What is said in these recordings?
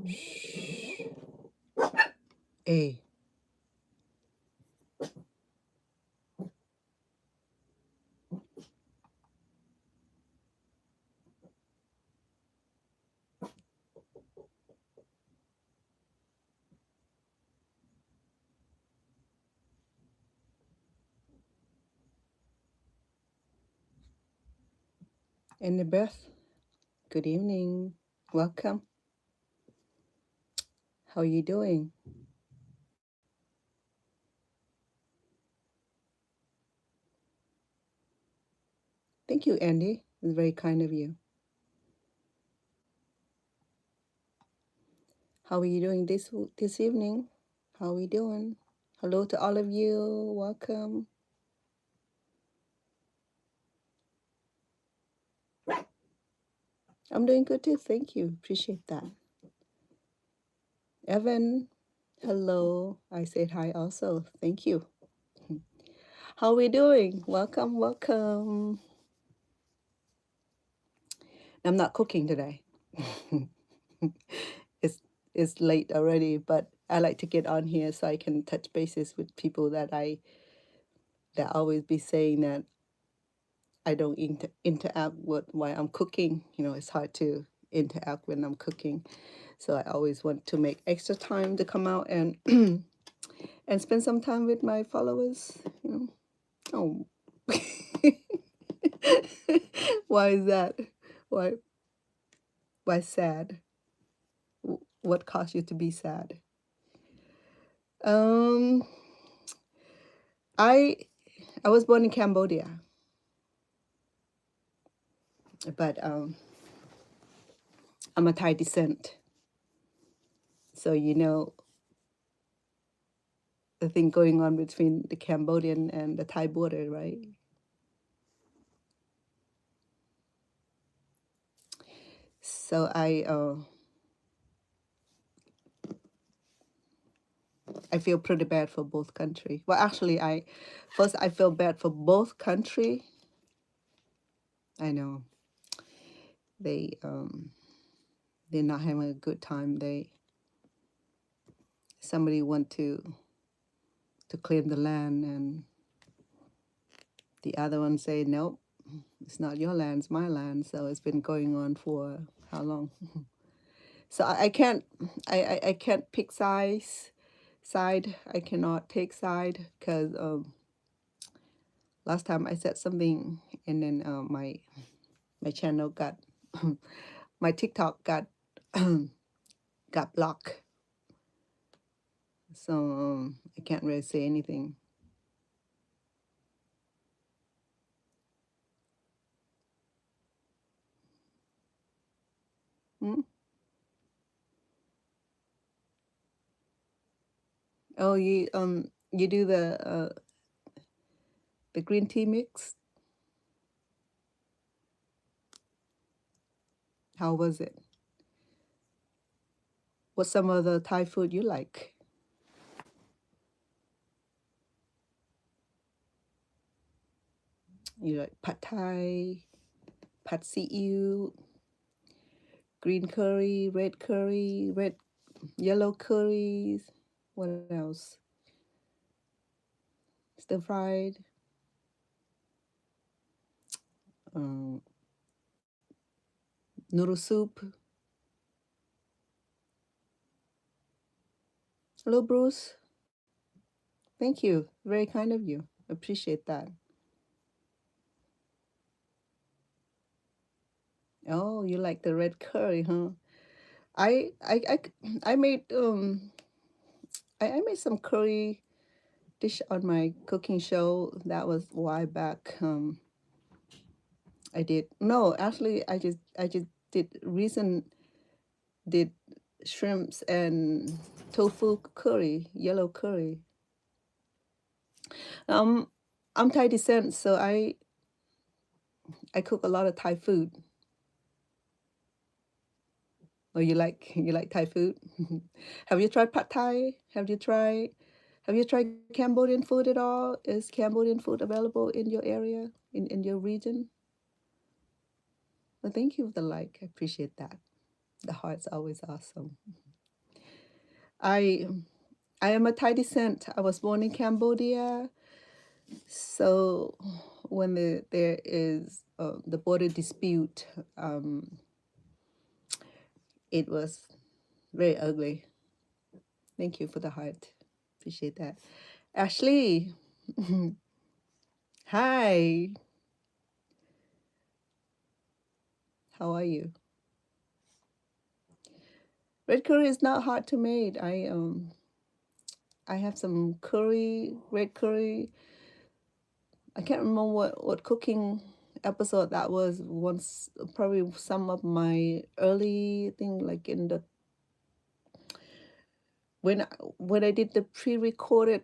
A. Beth, good evening. Welcome. How are you doing? Thank you, Andy. It's very kind of you. How are you doing this evening? How are we doing? Hello to all of you. Welcome. I'm doing good too. Thank you. Appreciate that. Evan, hello. I said hi also. Thank you. How are we doing? Welcome, welcome. I'm not cooking today. it's it's late already, but I like to get on here so I can touch bases with people that always be saying that I don't interact with while I'm cooking. You know, it's hard to interact when I'm cooking. So I always want to make extra time to come out and and spend some time with my followers, you know. Oh. Why is that? Why why sad? What caused you to be sad? Um I I was born in Cambodia, but I'm a Thai descent. So you know the thing going on between the Cambodian and the Thai border, right? So I feel pretty bad for both country. Well, actually, I feel bad for both country. I know they they're not having a good time. Somebody want to claim the land, and the other one say nope, it's not your land, it's my land. So it's been going on for how long? So I can't I can't pick side. I cannot take side because last time I said something and then my channel got my TikTok got got blocked. So I can't really say anything. Hmm? Oh, you do the green tea mix. How was it? What's some of the Thai food you like? You like pad Thai, pad see ew, green curry, red yellow curries. What else? Stir fried, um, noodle soup. Hello, Bruce. Thank you. Very kind of you. Appreciate that. Oh, you like the red curry, huh? I I I I made I made some curry dish on my cooking show. That was a while back. I did no, actually, I just did shrimps and tofu curry, yellow curry. Um, I'm Thai descent, so I cook a lot of Thai food. Oh, you like Thai food? Have you tried pad Thai? Have you tried Cambodian food at all? Is Cambodian food available in your area, in your region? Well, thank you for the like. I appreciate that. The heart's always awesome. I I am a Thai descent. I was born in Cambodia. So when there is the border dispute, it was very ugly. Thank you for the heart. Appreciate that. Ashley, hi. How are you? Red curry is not hard to make. I have some curry, red curry. I can't remember what cooking episode that was. Once probably some of my early thing, like in the when I, when I did the pre-recorded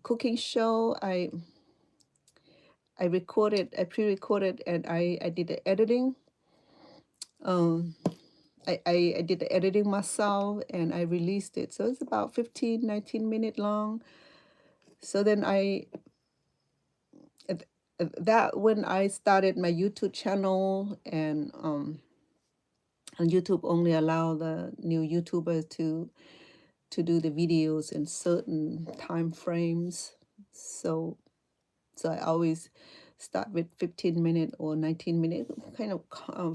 cooking show, I pre-recorded, and I did the editing. Um, I did the editing myself, and I released it. So it's about 15, 19-minute long. So then at- that when I started my YouTube channel, and YouTube only allow the new YouTubers to do the videos in certain time frames. So I always start with 15-minute or 19-minute, kind of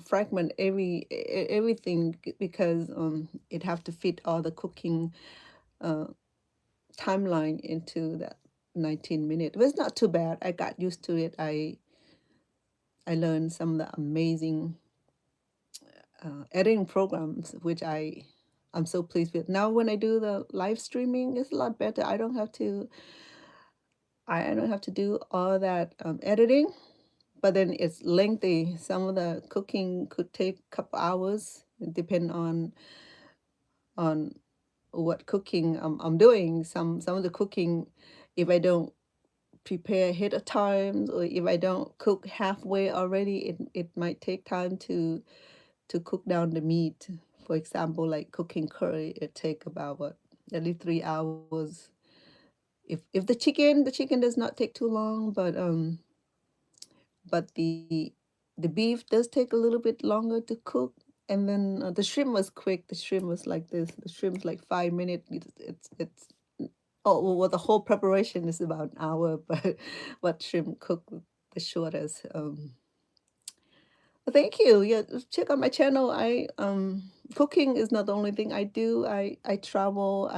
fragment everything, because it have to fit all the cooking uh, timeline into that 19-minute. But it's not too bad. I got used to it. I learned some of the amazing editing programs, which I'm so pleased with. Now when I do the live streaming, it's a lot better. I don't have to do all that editing, but then it's lengthy. Some of the cooking could take a couple hours, depend on what cooking I'm doing. Some of the cooking, if I don't prepare ahead of time, or if I don't cook halfway already, it might take time to cook down the meat. For example, like cooking curry, it take about what, at least 3 hours. If the chicken does not take too long, but the beef does take a little bit longer to cook. And then the shrimp was quick. The shrimp was like this. The shrimp's like 5 minutes. It's oh well, the whole preparation is about an hour, but what shrimp cook the shortest. Thank you. Yeah, check out my channel. Cooking is not the only thing I do. I travel.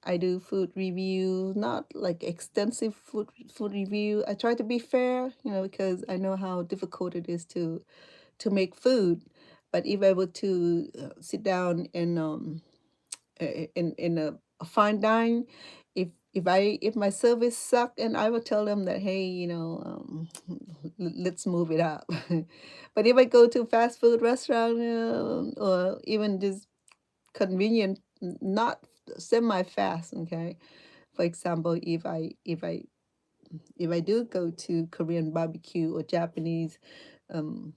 I do food review, not like extensive food review. I try to be fair, because I know how difficult it is to make food. But if I were to sit down and in a fine dine, if my service suck, and I would tell them that, hey, let's move it up. But if I go to fast food restaurant, or even just convenient, not semi fast, okay. For example, if I do go to Korean barbecue or Japanese um,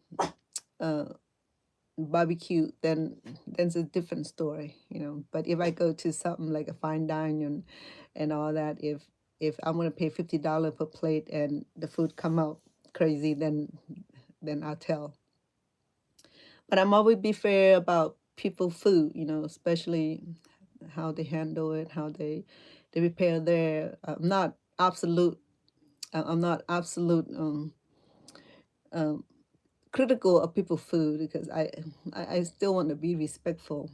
uh, barbecue, then it's a different story. But if I go to something like a fine dining and all that, if I'm gonna pay $50 per plate and the food come out crazy, then I'll tell. But I'm always be fair about people food, especially how they handle it, how they prepare their. I'm not absolute um, critical of people food, because I still want to be respectful,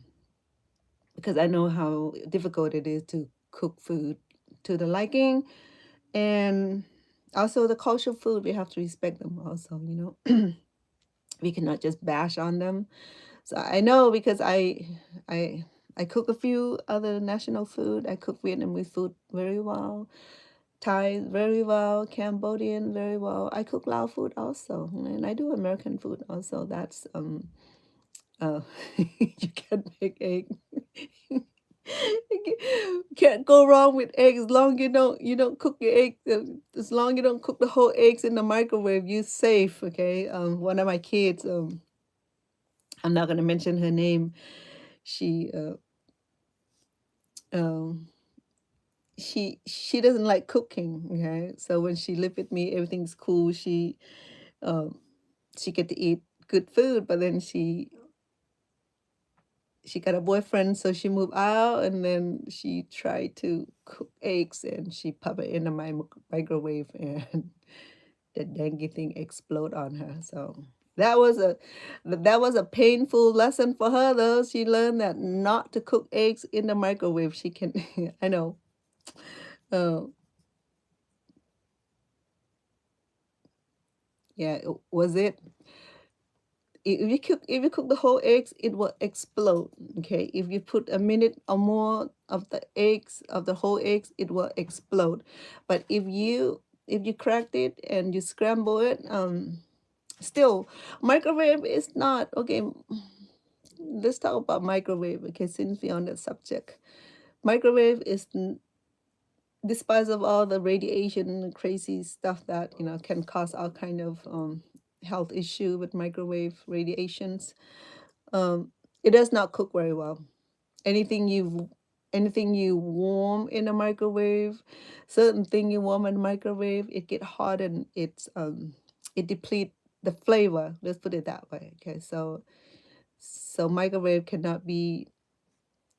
because I know how difficult it is to cook food to the liking, and also the cultural food. We have to respect them also. We cannot just bash on them. So I know, because I I cook a few other national food. I cook Vietnamese food very well, Thai very well, Cambodian very well. I cook Lao food also, and I do American food also. That's you can make egg. Can't go wrong with eggs, as long you don't cook your egg. As long you don't cook the whole eggs in the microwave, you safe. Okay. One of my kids. I'm not gonna mention her name. She um she doesn't like cooking. Okay. So when she live with me, everything's cool. Um she get to eat good food, but then she got a boyfriend, so she moved out, and then she tried to cook eggs, and she pop it in the microwave, and the dangy thing explode on her. So that was a painful lesson for her, though. She learned that not to cook eggs in the microwave. She can, I know. Uh, yeah, was it? If you cook the whole eggs, it will explode. Okay, if you put a minute or more of the eggs of the whole eggs, it will explode. But if you cracked it and you scramble it, still microwave is not okay. Let's talk about microwave. Okay, since we're on that subject, microwave is despite of all the radiation and crazy stuff that can cause all kind of health issue with microwave radiations. um, it does not cook very well. Anything you warm in a microwave, certain thing you warm in the microwave, it get hot and it deplete the flavor. Let's put it that way. Okay, so microwave cannot be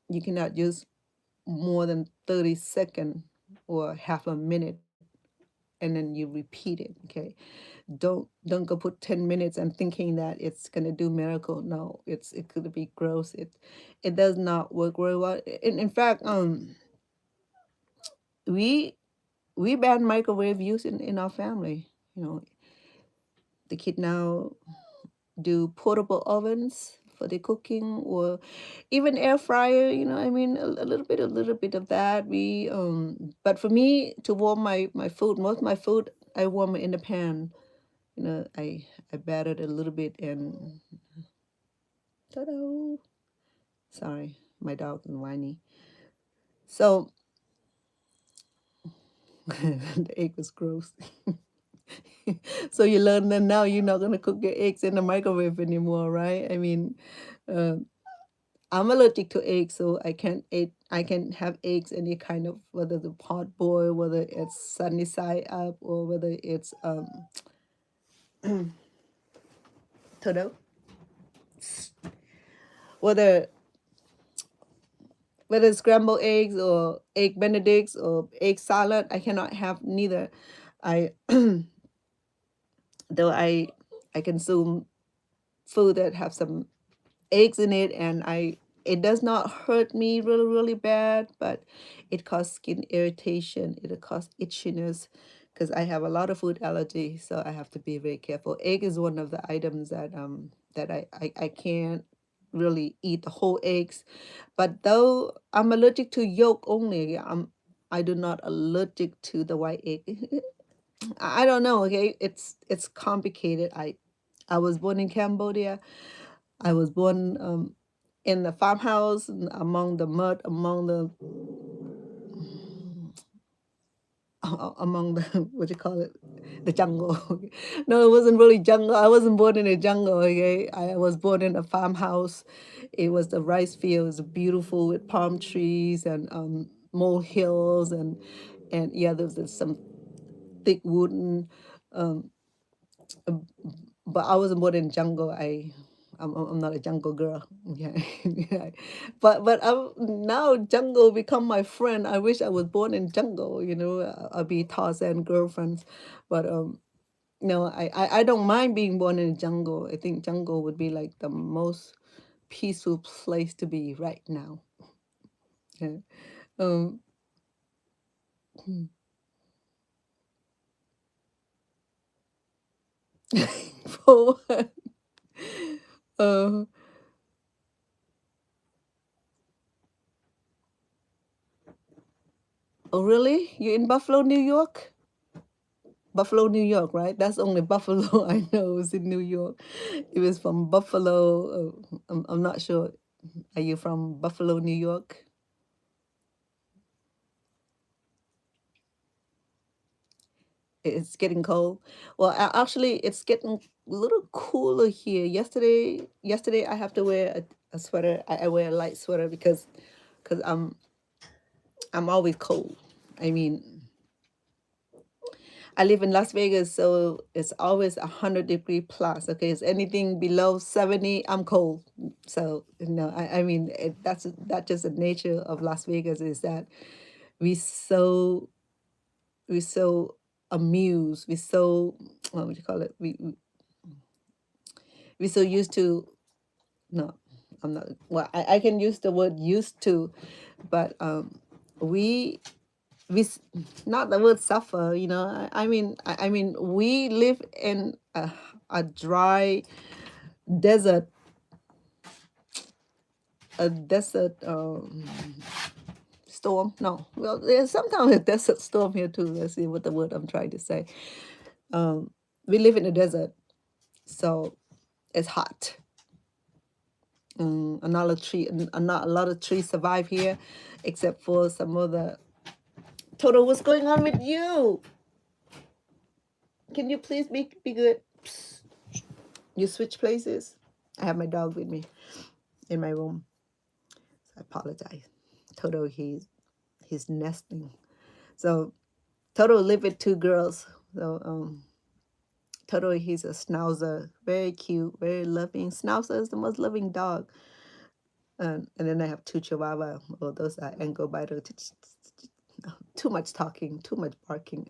you cannot use more than 30 seconds or half a minute, and then you repeat it. Okay, don't go put 10 minutes and thinking that it's gonna do miracle. No, it could be gross. It does not work very well. In fact, we we ban microwave use in our family. The kid now do portable ovens for the cooking, or even air fryer. I mean, a little bit of that. But for me to warm my food, most of my food I warm it in the pan. I batter it a little bit and ta-da! Sorry, my dog is whiny. So the egg was gross. So you learn that now you're not gonna cook your eggs in the microwave anymore, right? I mean, uh, I'm allergic to eggs, so I can have eggs any kind of, whether the pot boil, whether it's sunny side up, or whether it's todo, whether whether it's scrambled eggs or egg benedicts or egg salad. I cannot have neither. I though I consume food that have some eggs in it, and it does not hurt me really really bad, but it causes skin irritation. It causes itchiness because I have a lot of food allergy, so I have to be very careful. Egg is one of the items that I can't really eat the whole eggs. But though I'm allergic to yolk only, I do not allergic to the white egg. I don't know. Okay, it's complicated. I was born in Cambodia. I was born in the farmhouse, among the mud, among the what you call it, the jungle. No, it wasn't really jungle. I wasn't born in a jungle. Okay, I was born in a farmhouse. It was the rice fields, beautiful with palm trees and molehills, and yeah, there's some thick wooden. Um, but I wasn't born in jungle. I'm not a jungle girl. Yeah, yeah. But now jungle become my friend. I wish I was born in jungle. I'll be Tarzan girlfriends, but no, I don't mind being born in a jungle. I think jungle would be like the most peaceful place to be right now. Yeah. Um. For what? Uh, oh really? You in Buffalo, New York? Buffalo, New York, right? That's only Buffalo I know is in New York. It was from Buffalo. I'm not sure. Are you from Buffalo, New York? It's getting cold. Well, actually, it's getting a little cooler here. Yesterday I have to wear a sweater. I wear a light sweater because I'm always cold. I mean, I live in Las Vegas, so it's always 100-degree plus. Okay, it's anything below 70, I'm cold. So I mean, that's just the nature of Las Vegas, is that we so we so amused, we so what would you call it? We so used to, no, I'm not. Well, I can use the word used to, but we we s- not the word suffer. I mean, we live in a dry desert, a desert storm. No, well, there's sometimes a desert storm here too. Let's see what the word I'm trying to say. Um, we live in a desert, so it's hot. Not a lot of trees survive here, except for some of the. Toto, what's going on with you? Can you please be good? Psst. You switch places. I have my dog with me in my room. So I apologize. Toto, he's nesting. So Toto live with two girls. So Toto, he's a schnauzer, very cute, very loving. Schnauzer is the most loving dog. And then I have two Chihuahua. Oh, those are ankle biter. Too much talking, too much barking.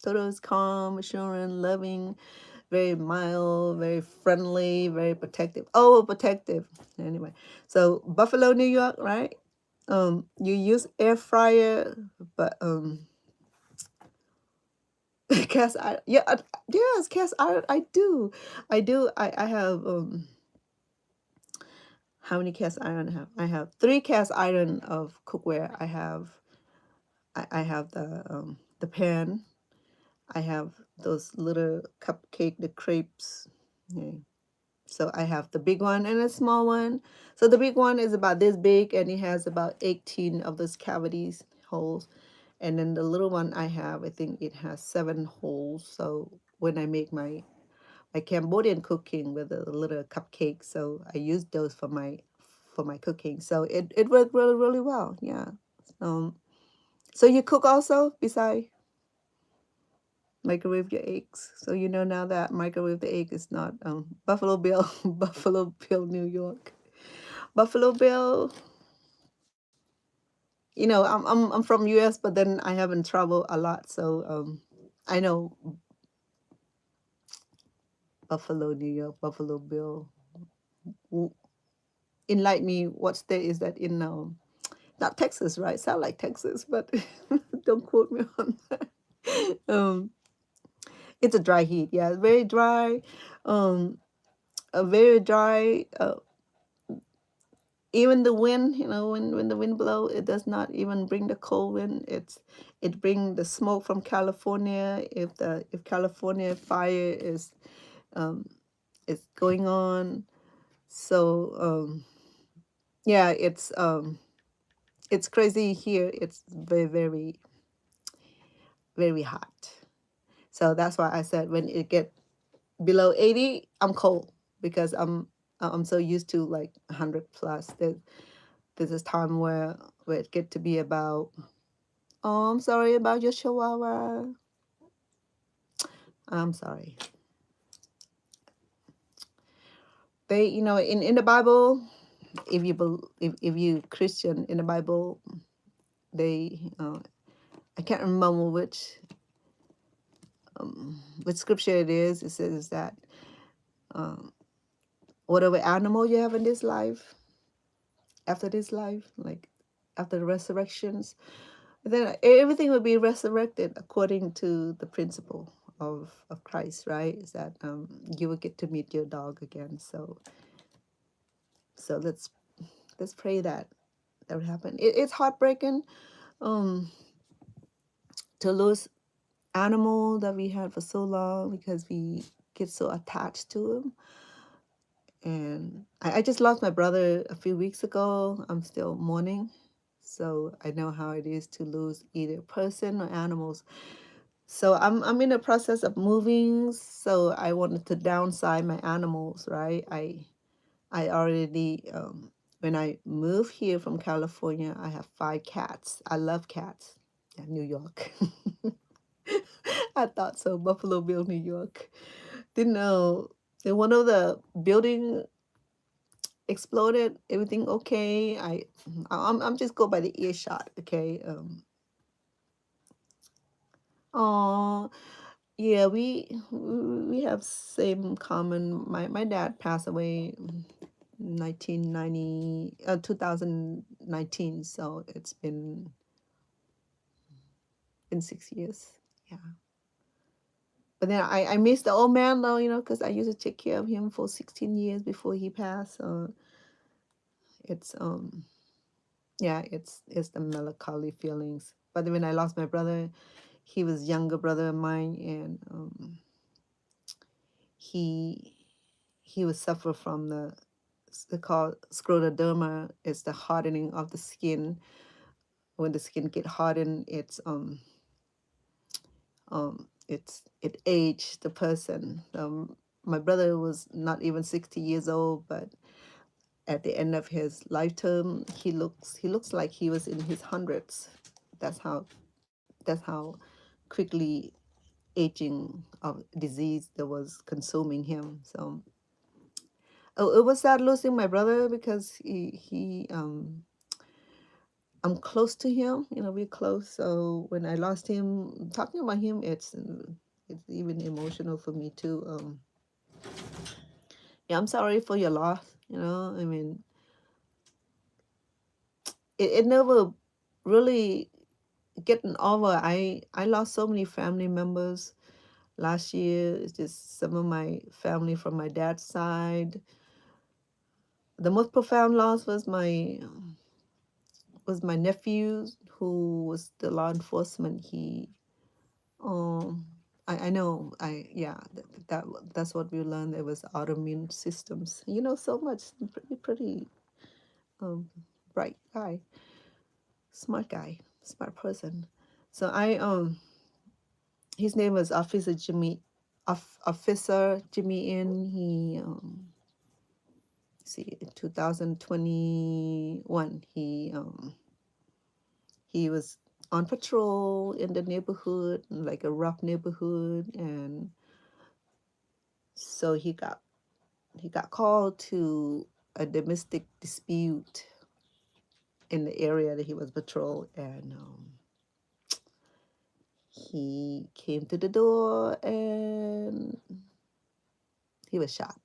Toto is calm, assuring, loving, very mild, very friendly, very protective. Oh, protective. Anyway, so Buffalo, New York, right? You use air fryer, but cast iron. Yeah, yes, cast iron. I do. I have how many cast iron I have? I have 3 cast iron of cookware. I have the pan. I have those little cupcake, the crepes. Yeah. So I have the big one and a small one. So the big one is about this big, and it has about 18 of those cavities, holes. And then the little one I have, I think it has 7 holes. So when I make my Cambodian cooking with a little cupcake, so I use those for my cooking. So it worked really, really well. Yeah. So you cook also beside microwave your eggs. So you know now that microwave the egg is not Buffalo Bill, Buffalo Bill, New York. Buffalo Bill. I'm from US, but then I haven't traveled a lot, so I know Buffalo, New York, Buffalo Bill. W- Enlighten me, what state is that in? Not Texas, right? Sound like Texas, but don't quote me on that. Um, it's a dry heat, yeah, very dry. A very dry. Even the wind, when the wind blow, it does not even bring the cold wind. It bring the smoke from California. If California fire um is going on. So yeah, it's crazy here. It's very, very, very hot. So that's why I said when it get below 80, I'm cold, because I'm so used to like 100 plus. There's this time where it get to be about. Oh, I'm sorry about your chihuahua. I'm sorry. They, in the Bible, if you Christian, in the Bible, they I can't remember which scripture it is. It says that um, whatever animal you have in this life, after this life, like after the resurrections, then everything will be resurrected according to the principle of Christ, right? Is that you will get to meet your dog again. So let's pray that would happen. It's heartbreaking um to lose animal that we had for so long, because we get so attached to them. And I just lost my brother a few weeks ago. I'm still mourning. So I know how it is to lose either person or animals. So I'm in the process of moving. So I wanted to downsize my animals, right? I already when I moved here from California, I have 5 cats. I love cats. Yeah, New York. I thought so. Buffalo Bill, New York. Didn't know. And one of the building exploded. Everything okay? I'm just go by the earshot. Okay. Oh, yeah. We have same common. My dad passed away 2019. So it's been 6 years. Yeah. But then I miss the old man though, because I used to take care of him for 16 years before he passed. So it's yeah, it's the melancholy feelings. But when I lost my brother, he was younger brother of mine, and he he was suffer from they call scleroderma. It's the hardening of the skin. When the skin get hardened, it aged the person. My brother was not even 60 years old, but at the end of his lifetime, he looks like he was in his hundreds. That's how quickly aging of disease that was consuming him. So it was sad losing my brother because I'm close to him. We're close. So when I lost him, talking about him, it's even emotional for me too. Yeah, I'm sorry for your loss. I mean, it never really getting over. I lost so many family members last year. It's just some of my family from my dad's side. The most profound loss was my nephew, who was the law enforcement. Um, I know, yeah, that's what we learned. It was autoimmune systems. So much. Pretty um, bright guy, smart person. So his name was Officer Jimmy Inn. See, in 2021, he was on patrol in the neighborhood, like a rough neighborhood, and so he got called to a domestic dispute in the area that he was patrol, and he came to the door and he was shot.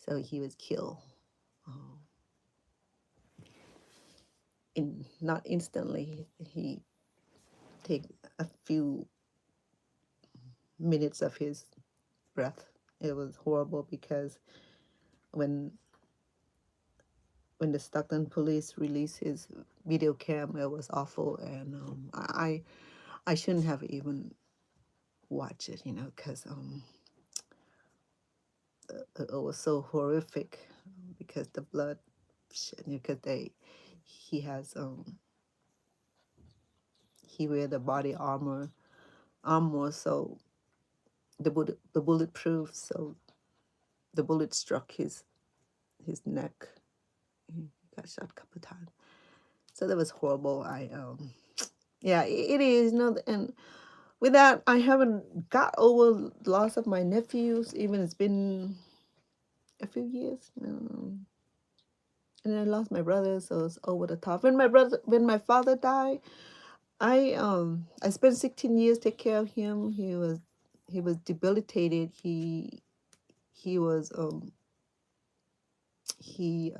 So he was killed. Um, not instantly. He take a few minutes of his breath. It was horrible because when when the Stockton police released his video cam, it was awful, and I shouldn't have even watched it, because it was so horrific because the blood, because he has he wear the body armor, so the bulletproof, so the bullet struck his neck. He got shot a couple times. So that was horrible. Yeah, it is. And with that, I haven't got over the loss of my nephews. Even it's been a few years. And I lost my brother, so it's over the top. When my father died, I spent 16 years take care of him. He was debilitated. He was he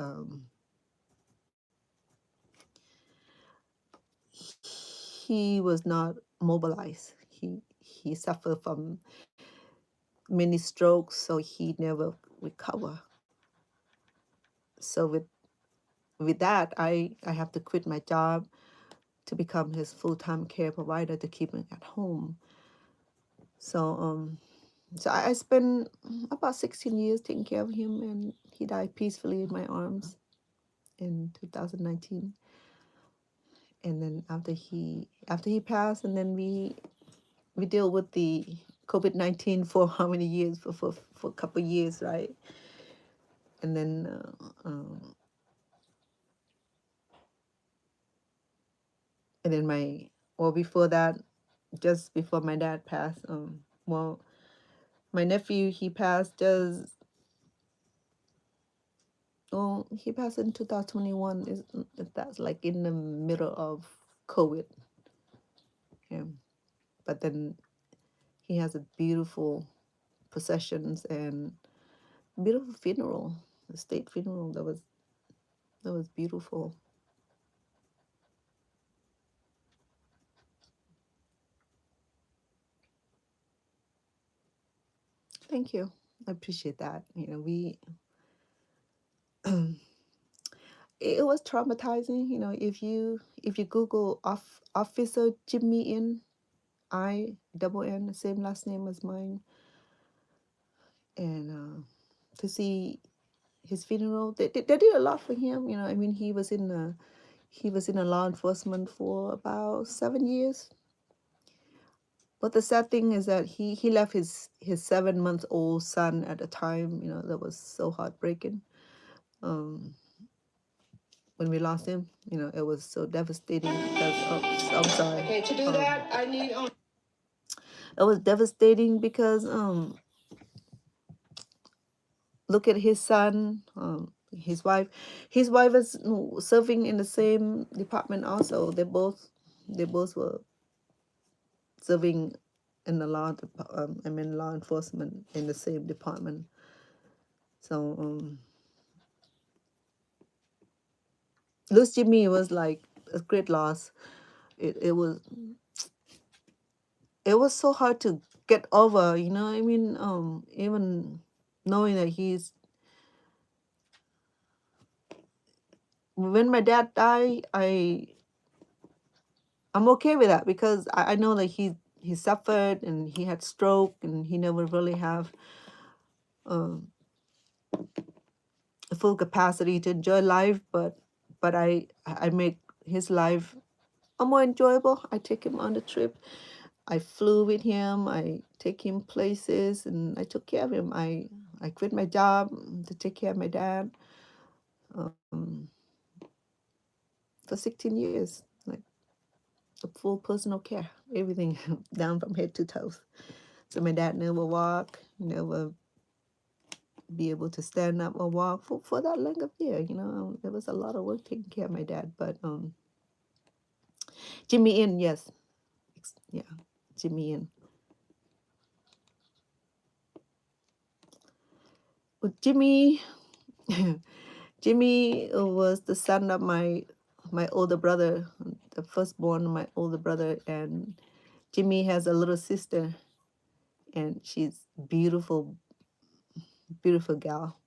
he was not mobilized. He suffered from many strokes, so he never recover. So with that, I have to quit my job to become his full-time care provider to keep him at home. So I spent about 16 years taking care of him, and he died peacefully in my arms in 2019. And then after he passed, and then we deal with the COVID-19 for how many years? For a couple of years, right? And then and then before that, just before my dad passed. Well, my nephew, he passed just, well, he passed in 2021. Is that's like in the middle of COVID. Yeah. But then he has a beautiful processions and beautiful funeral, the state funeral. That was beautiful. Thank you. I appreciate that. It was traumatizing. If you Google Officer Jimmy Inn, Inn, the same last name as mine, and to see his funeral, they did a lot for him. I mean, he was in a law enforcement for about 7 years. But the sad thing is that he left his 7-month-old son at the time. That was so heartbreaking. Um, when we lost him, it was so devastating because, I'm sorry. Okay, to do that, I need. It was devastating because, look at his son, his wife. His wife is serving in the same department also. They both were serving in the law enforcement in the same department. So lose Jimmy was like a great loss. It was so hard to get over. I mean, even knowing that when my dad died, I'm okay with that because I know that he suffered and he had stroke and he never really have um, a full capacity to enjoy life. But I make his life more enjoyable. I take him on the trip. I flew with him. I take him places, and I took care of him. I quit my job to take care of my dad um, for 16 years, like a full personal care, everything down from head to toes. So my dad never walk, never be able to stand up or walk for that length of year. There was a lot of work taking care of my dad. But Jimmy Inn, yes, yeah, Jimmy Inn. Well, Jimmy Jimmy was the son of my older brother, the firstborn of my older brother, and Jimmy has a little sister, and she's beautiful, beautiful gal.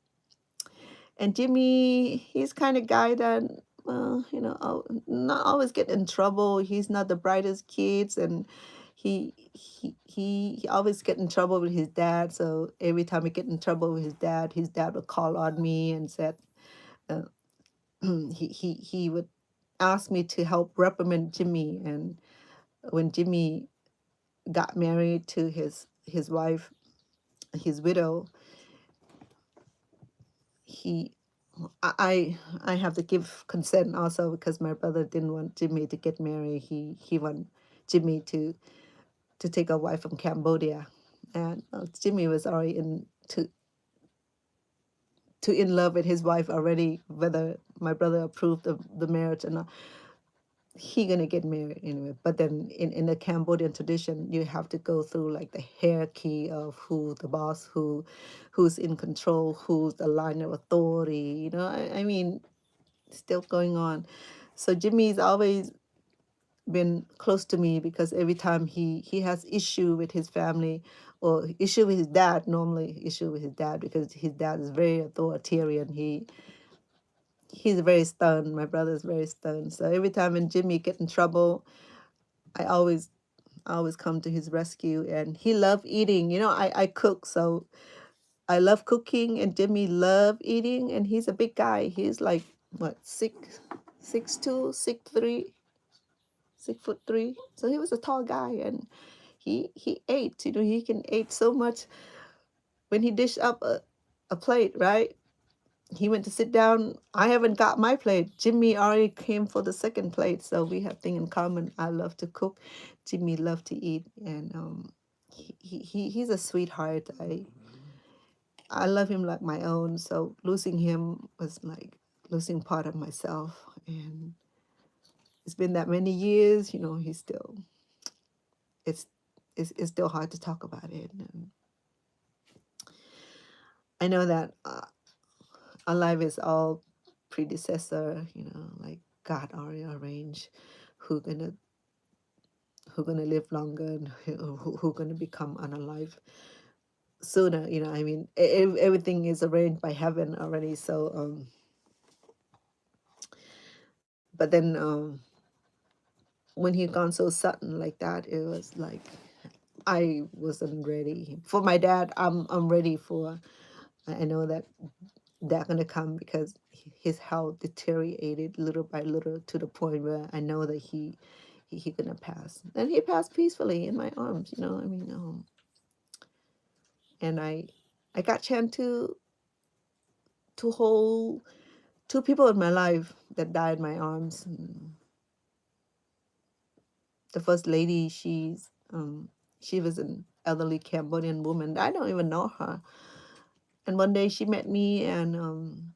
And Jimmy, he's kind of guy that, not always get in trouble. He's not the brightest kids, and he always get in trouble with his dad. So every time he get in trouble with his dad would call on me and said, uh, he would ask me to help reprimand Jimmy. And when Jimmy got married to his wife, his widow, he I have to give consent also because my brother didn't want Jimmy to get married. He want Jimmy to take a wife from Cambodia, and Jimmy was already in love with his wife already, whether my brother approved of the marriage or not. He gonna get married anyway. But then in the Cambodian tradition, you have to go through like the hierarchy of who the boss, who's in control, who's the line of authority. I mean, still going on. So Jimmy's always been close to me because every time he has issue with his family or issue with his dad, normally issue with his dad because his dad is very authoritarian. He's very stern. My brother is very stern. So every time when Jimmy get in trouble, I always come to his rescue. And he loved eating. I cook, so I love cooking, and Jimmy loved eating. And he's a big guy. He's like what, 6'2", 6'3", 6'3". So he was a tall guy, and he ate. He can eat so much. When he dish up a plate, right? He went to sit down. I haven't got my plate. Jimmy already came for the second plate, so we have thing in common. I love to cook. Jimmy loved to eat, and he's a sweetheart. I love him like my own. So losing him was like losing part of myself, and it's been that many years. He's still it's it's still hard to talk about it. And I know that our life is all predecessor. Like God already arranged who gonna live longer and who gonna become unalive sooner. I mean, everything is arranged by heaven already. So but then when he gone so sudden like that, it was like I wasn't ready for my dad. I'm ready for. I know that they're gonna come because his health deteriorated little by little to the point where I know that he gonna pass, and he passed peacefully in my arms. I mean, and I got chance to hold two people in my life that died in my arms. The first lady, she was an elderly Cambodian woman. I don't even know her. And one day she met me, and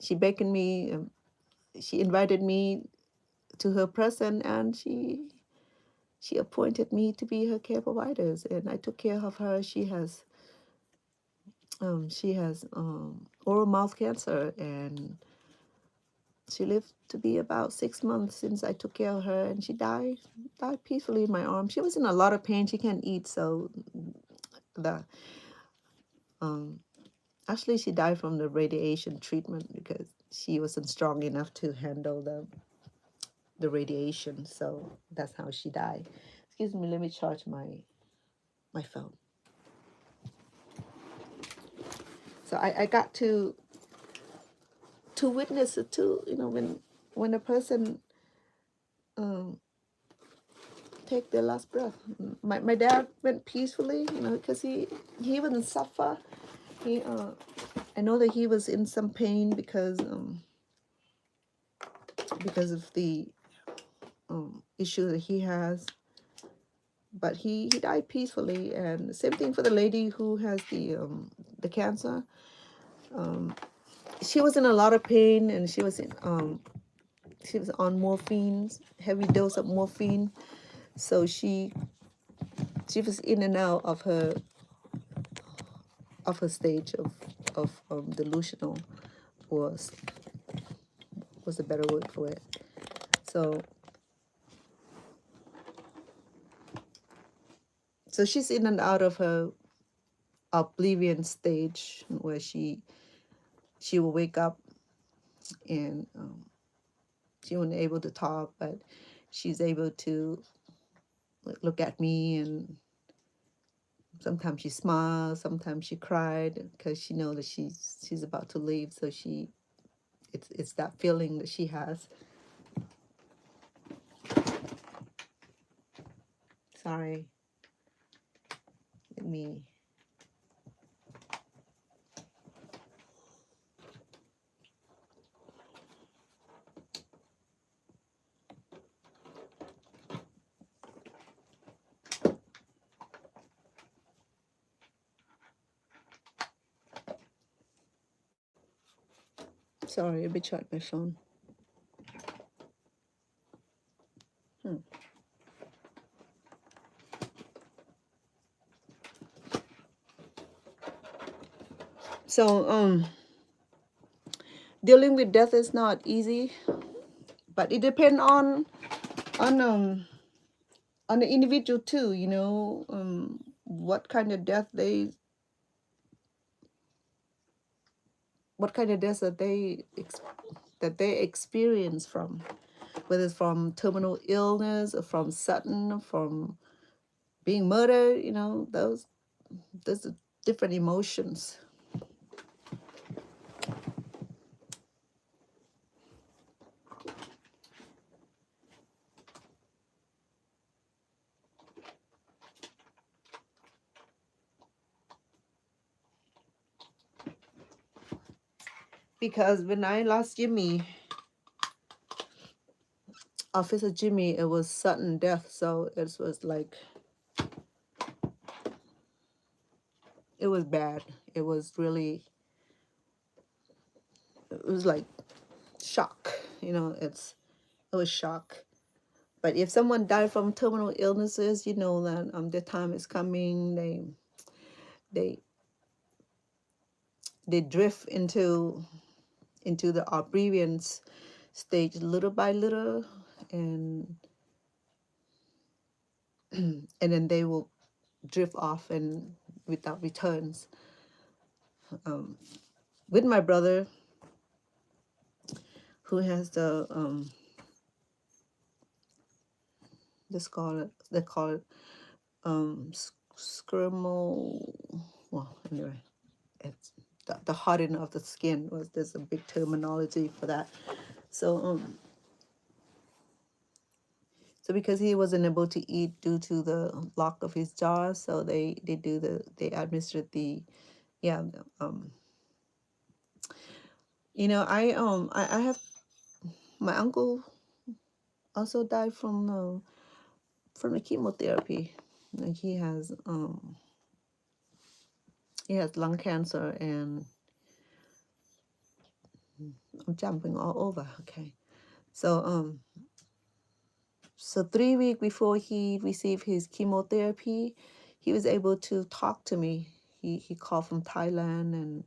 she beckoned me. She invited me to her presence, and she appointed me to be her care providers, and I took care of her. She has oral mouth cancer, and she lived to be about 6 months since I took care of her, and she died peacefully in my arms. She was in a lot of pain. She can't eat, so the um actually she died from the radiation treatment because she wasn't strong enough to handle the radiation. So that's how she died. Excuse me, let me charge my phone. So I got to witness it too. When a person um take their last breath. My dad went peacefully, because he wouldn't suffer. He I know that he was in some pain because of the issue that he has, but he died peacefully. And same thing for the lady who has the cancer. She was in a lot of pain, and she was on morphine, heavy dose of morphine. So she was in and out of her stage of delusional, was a better word for it. So she's in and out of her oblivion stage where she will wake up, and she wasn't able to talk, but she's able to look at me, and sometimes she smiles, sometimes she cried because she knows that she's about to leave. So it's that feeling that she has. Sorry, let me. Sorry, I charge my phone. So dealing with death is not easy, but it depends on the individual too. What kind of death that they experience from, whether it's from terminal illness or from sudden, from being murdered. Those are different emotions. Because when I lost Jimmy, Officer Jimmy, it was sudden death, so it was like it was bad. It was really, it was like shock. It was shock. But if someone died from terminal illnesses, you know that the time is coming. They they drift into the oblivion stage little by little, and and then they will drift off and without returns. With my brother, who has the they call it skirmal. Well, anyway, it's the hardening of the skin was there's a big terminology for that. So because he wasn't able to eat due to the lock of his jaw, so they administered the yeah I have my uncle also died from the chemotherapy. Like he has lung cancer, and I'm jumping all over. Okay, so 3 weeks before he received his chemotherapy, he was able to talk to me. He called from Thailand, and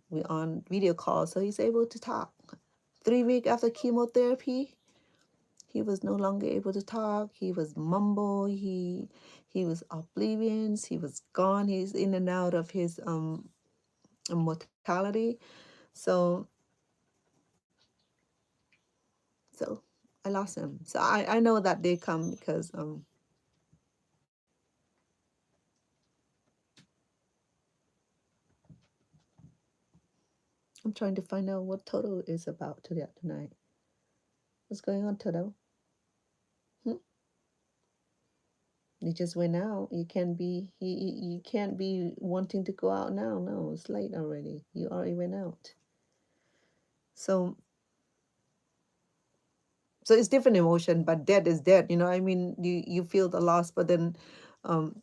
we on video call, so he's able to talk. 3 weeks after chemotherapy, he was no longer able to talk. He was mumble. He was oblivious. He was gone. He's in and out of his mortality. So so I lost him. So I know that day come because I'm trying to find out what Toto is about tonight. What's going on, Toto? Hmm? You just went out. You can't be wanting to go out now. No, it's late already. You already went out. So it's different emotion, but dead is dead. I mean, you feel the loss, but then um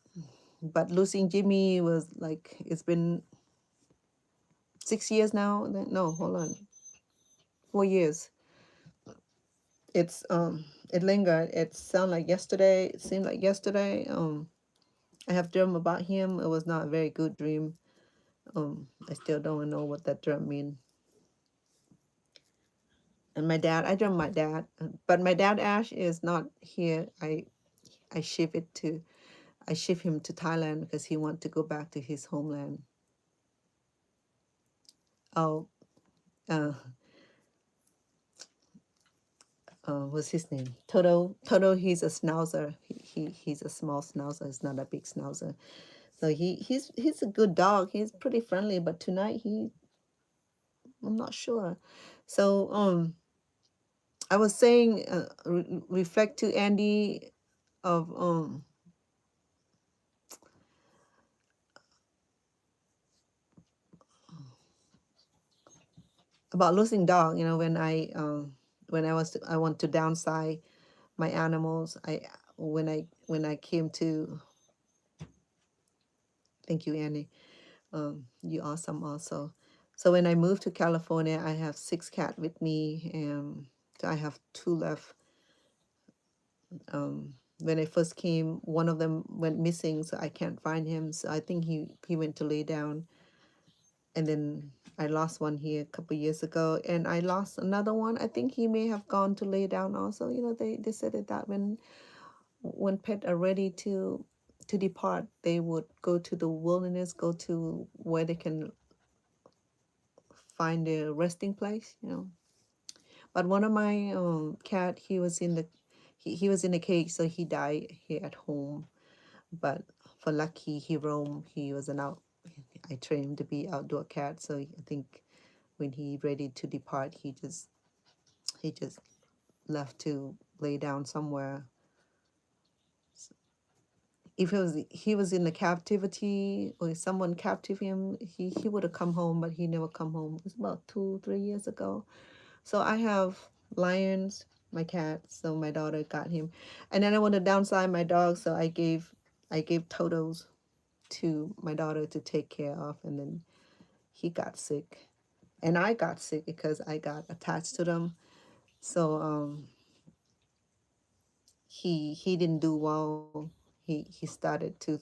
but losing Jimmy was like it's been 6 years now. No, hold on. 4 years. It lingered. It sounded like yesterday. It seemed like yesterday. I have dreamed about him. It was not a very good dream. I still don't know what that dream mean. And my dad, I dreamt my dad, but my dad Ash is not here. I shift it to I shift him to Thailand because he want to go back to his homeland. Oh, uh, what's his name? Toto. Toto. He's a schnauzer. He's a small schnauzer. He's not a big schnauzer. So he's a good dog. He's pretty friendly. But tonight I'm not sure. So I was saying reflect to Andy of about losing dog. I want to downsize my animals. When I came to thank you, Annie. You awesome also. So when I moved to California, I have 6 cats with me, and so I have 2 left. When I first came, one of them went missing, so I can't find him. So I think he went to lay down, and then I lost one here a couple years ago, and I lost another one. I think he may have gone to lay down also. They said that when pets are ready to depart, they would go to the wilderness, go to where they can find a resting place. But one of my cat, he was in the cage, so he died here at home. But for lucky, he roamed. He was an out. I trained him to be outdoor cat, so I think when he ready to depart, he just left to lay down somewhere. If he was in the captivity or if someone captive him, he would have come home, but he never come home. It's about 2-3 years ago. So I have lions. my cat. So my daughter got him, and then I want to downsize my dog, so I gave Toto's to my daughter to take care of, and then he got sick, and I got sick because I got attached to them. So he didn't do well. He started to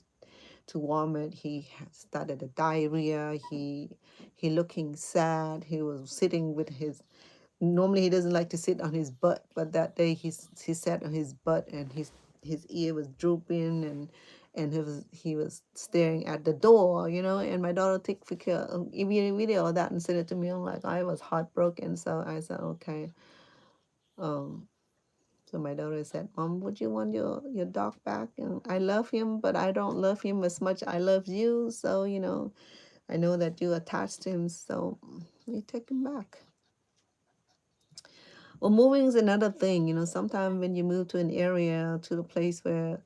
vomit. Started a diarrhea. He looking sad. He was sitting with his. Normally he doesn't like to sit on his butt, but that day he sat on his butt, and his ear was drooping, and he was staring at the door, and my daughter took picture video of that and sent it to me. I'm like, I was heartbroken, so I said, okay. um so my daughter said, Mom, would you want your dog back? And I love him, but I don't love him as much I love you. So, I know that you attached to him, so we take him back. Well, moving is another thing. Sometimes when you move to an area, to a place where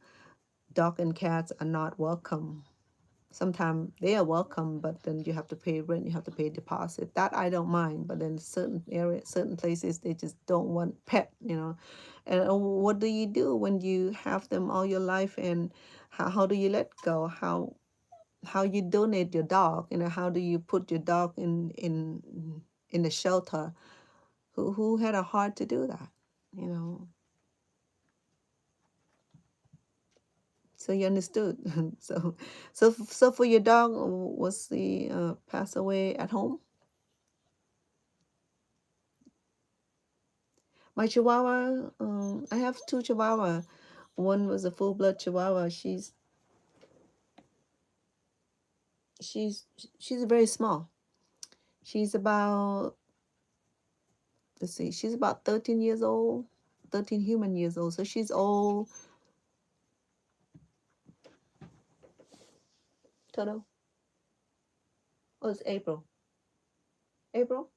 dog and cats are not welcome, sometimes they are welcome, but then you have to pay rent, you have to pay deposit. That I don't mind, but then certain areas, certain places, they just don't want pet. And what do you do when you have them all your life, and how do you let go? How you donate your dog? How do you put your dog in the shelter? Who had a heart to do that? You know. So you understood. So for your dog, was the pass away at home? My Chihuahua, I have two Chihuahua. One was a full blood Chihuahua. She's she's very small. She's about, let's see, she's about 13 years old, 13 human years old. So she's old. Toto. Oh, it's April. April,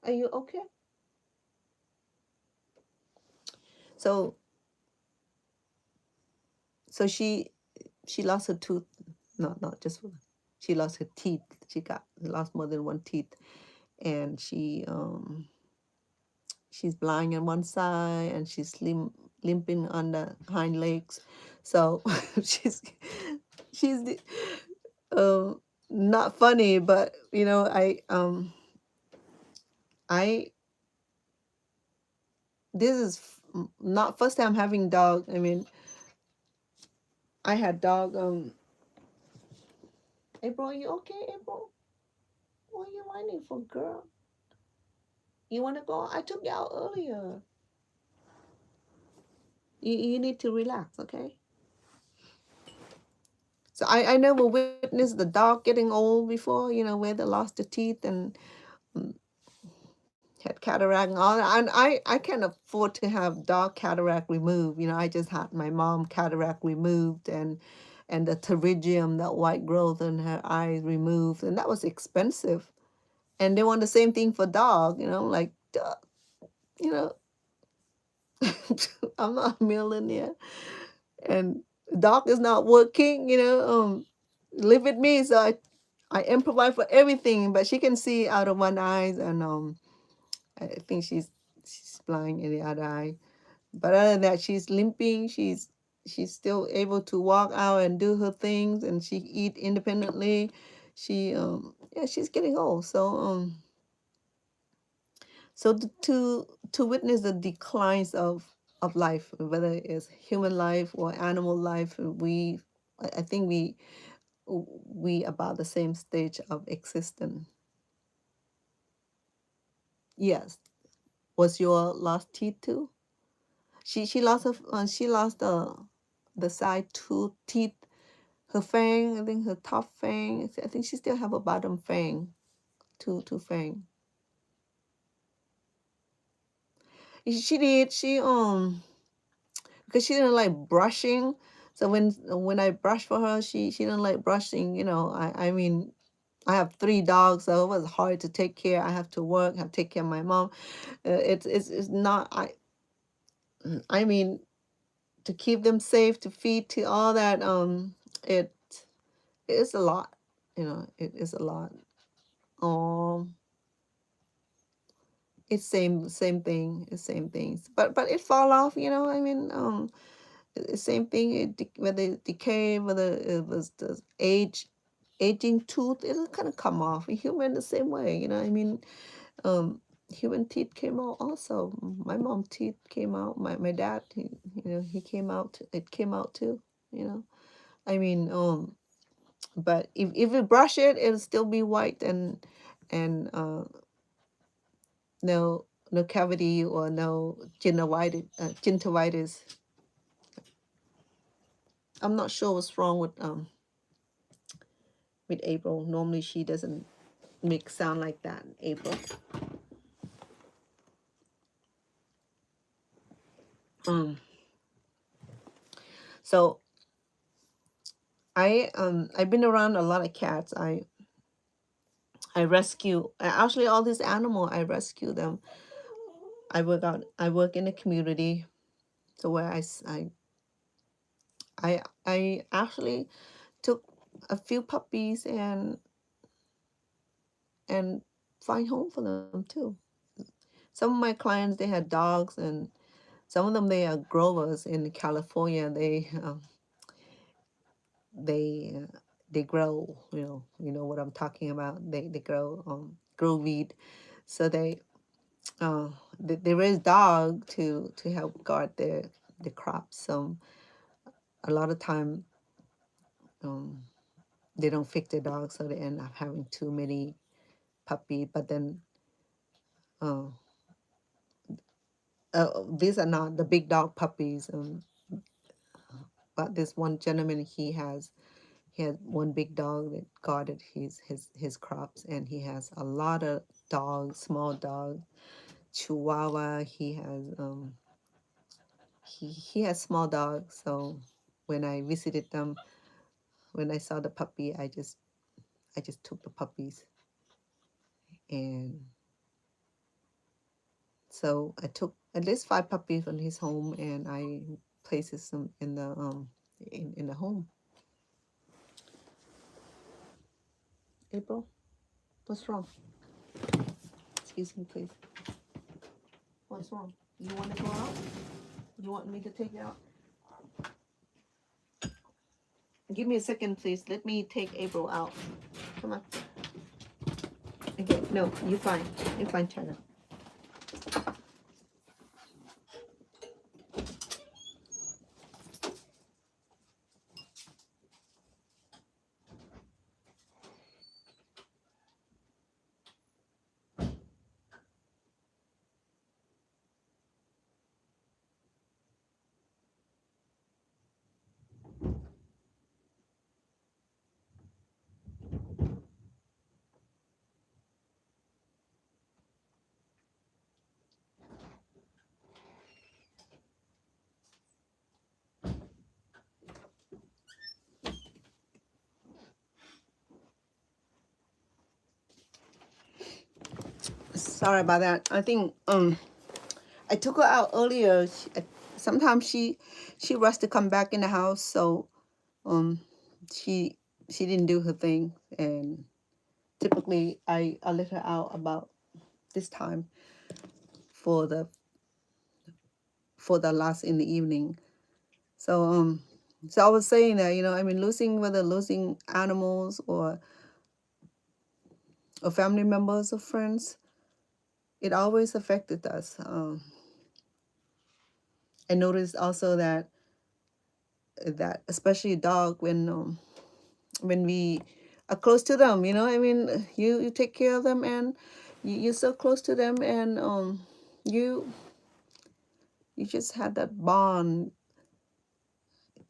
are you okay? So so she lost her tooth. No, not just one. She lost her teeth. She got lost more than one teeth, and she's blind on one side, and she's limping on the hind legs. So she's she's uh, not funny, but I this is not first time having dog. I mean, I had dog. April, are you okay, April? What are you whining for, girl? You want to go? I took you out earlier. You need to relax, okay? So I never witnessed the dog getting old before, where they lost the teeth and mm, had cataract and all that. And I can't afford to have dog cataract removed. I just had my mom cataract removed, and the pterygium, that white growth in her eyes, removed, and that was expensive. And they want the same thing for dog, like, duh, you know, I'm not a millionaire, and dog is not working, live with me, so I improvise for everything, but she can see out of one eye, and I think she's blind in the other eye. But other than that, she's limping. She's still able to walk out and do her things, and she eat independently. Yeah, she's getting old. So to witness the declines of life, whether it's human life or animal life, I think we about the same stage of existence. Yes. Was your lost teeth too? She lost the side two teeth, her fang. I think her top fang. I think she still have a bottom fang, two fang. She did. Because she didn't like brushing. So when I brush for her, she didn't like brushing. I mean, I have three dogs, so it was hard to take care. I have to work, have to take care of my mom. It's not. I mean, to keep them safe, to feed, to all that. It is a lot. It is a lot. Um, it's same thing, it's same things. But it fall off, I mean, same thing, whether it decay, whether it was the aging tooth, it'll kind of come off. Human the same way, I mean, um, human teeth came out also. My mom teeth came out. My dad, he came out. It came out too. You know, I mean, but if you brush it, it'll still be white and no cavity or no gingivitis. I'm not sure what's wrong with April. Normally she doesn't make sound like that. April. Um. So I've been around a lot of cats. I rescue actually all these animal. I rescue them. I work in the community, so where I actually took a few puppies and find home for them too. Some of my clients, they had dogs, and some of them, they are growers in California. They grow, you know what I'm talking about. They grow weed, so uh they raise dog to help guard the crops. So a lot of time, um they don't fix their dogs, so they end up having too many puppy. But then uh, these are not the big dog puppies. But this one gentleman, he had one big dog that guarded his crops, and he has a lot of dogs, small dogs, Chihuahua. He has small dogs. So when I visited them, when I saw the puppy, I just took the puppies, and so I took at least 5 puppies from his home, and I places them in the home. April, what's wrong? Excuse me, please. What's wrong? You want to go out? You want me to take you out? Give me a second, please. Let me take April out. Come on. Okay, no, you're fine. You're fine, China. Sorry about that. I think I took her out earlier. Sometimes she rushed to come back in the house, so um she she didn't do her thing, and typically I let her out about this time for the last in the evening. So so I was saying that, I mean, whether losing animals or family members or friends, it always affected us. I noticed also that especially a dog, when we are close to them, I mean, you take care of them, and you're so close to them, and you you just had that bond,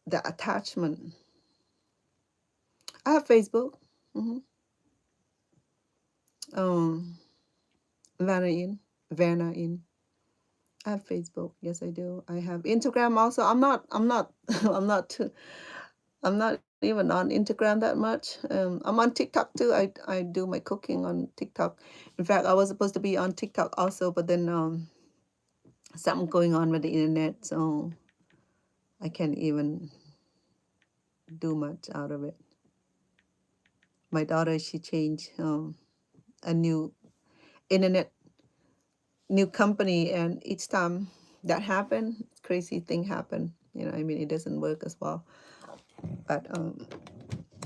the attachment. I have Facebook. hmm um Vanna in Vanna in I have Facebook. Yes, I do. I have Instagram also. I'm not I'm not too, I'm not even on Instagram that much. I'm on TikTok too. I do my cooking on TikTok. In fact, I was supposed to be on TikTok also, but then something going on with the internet, so I can't even do much out of it. My daughter, she changed a new internet new company, and each time that happened, crazy thing happened. I mean, it doesn't work as well. But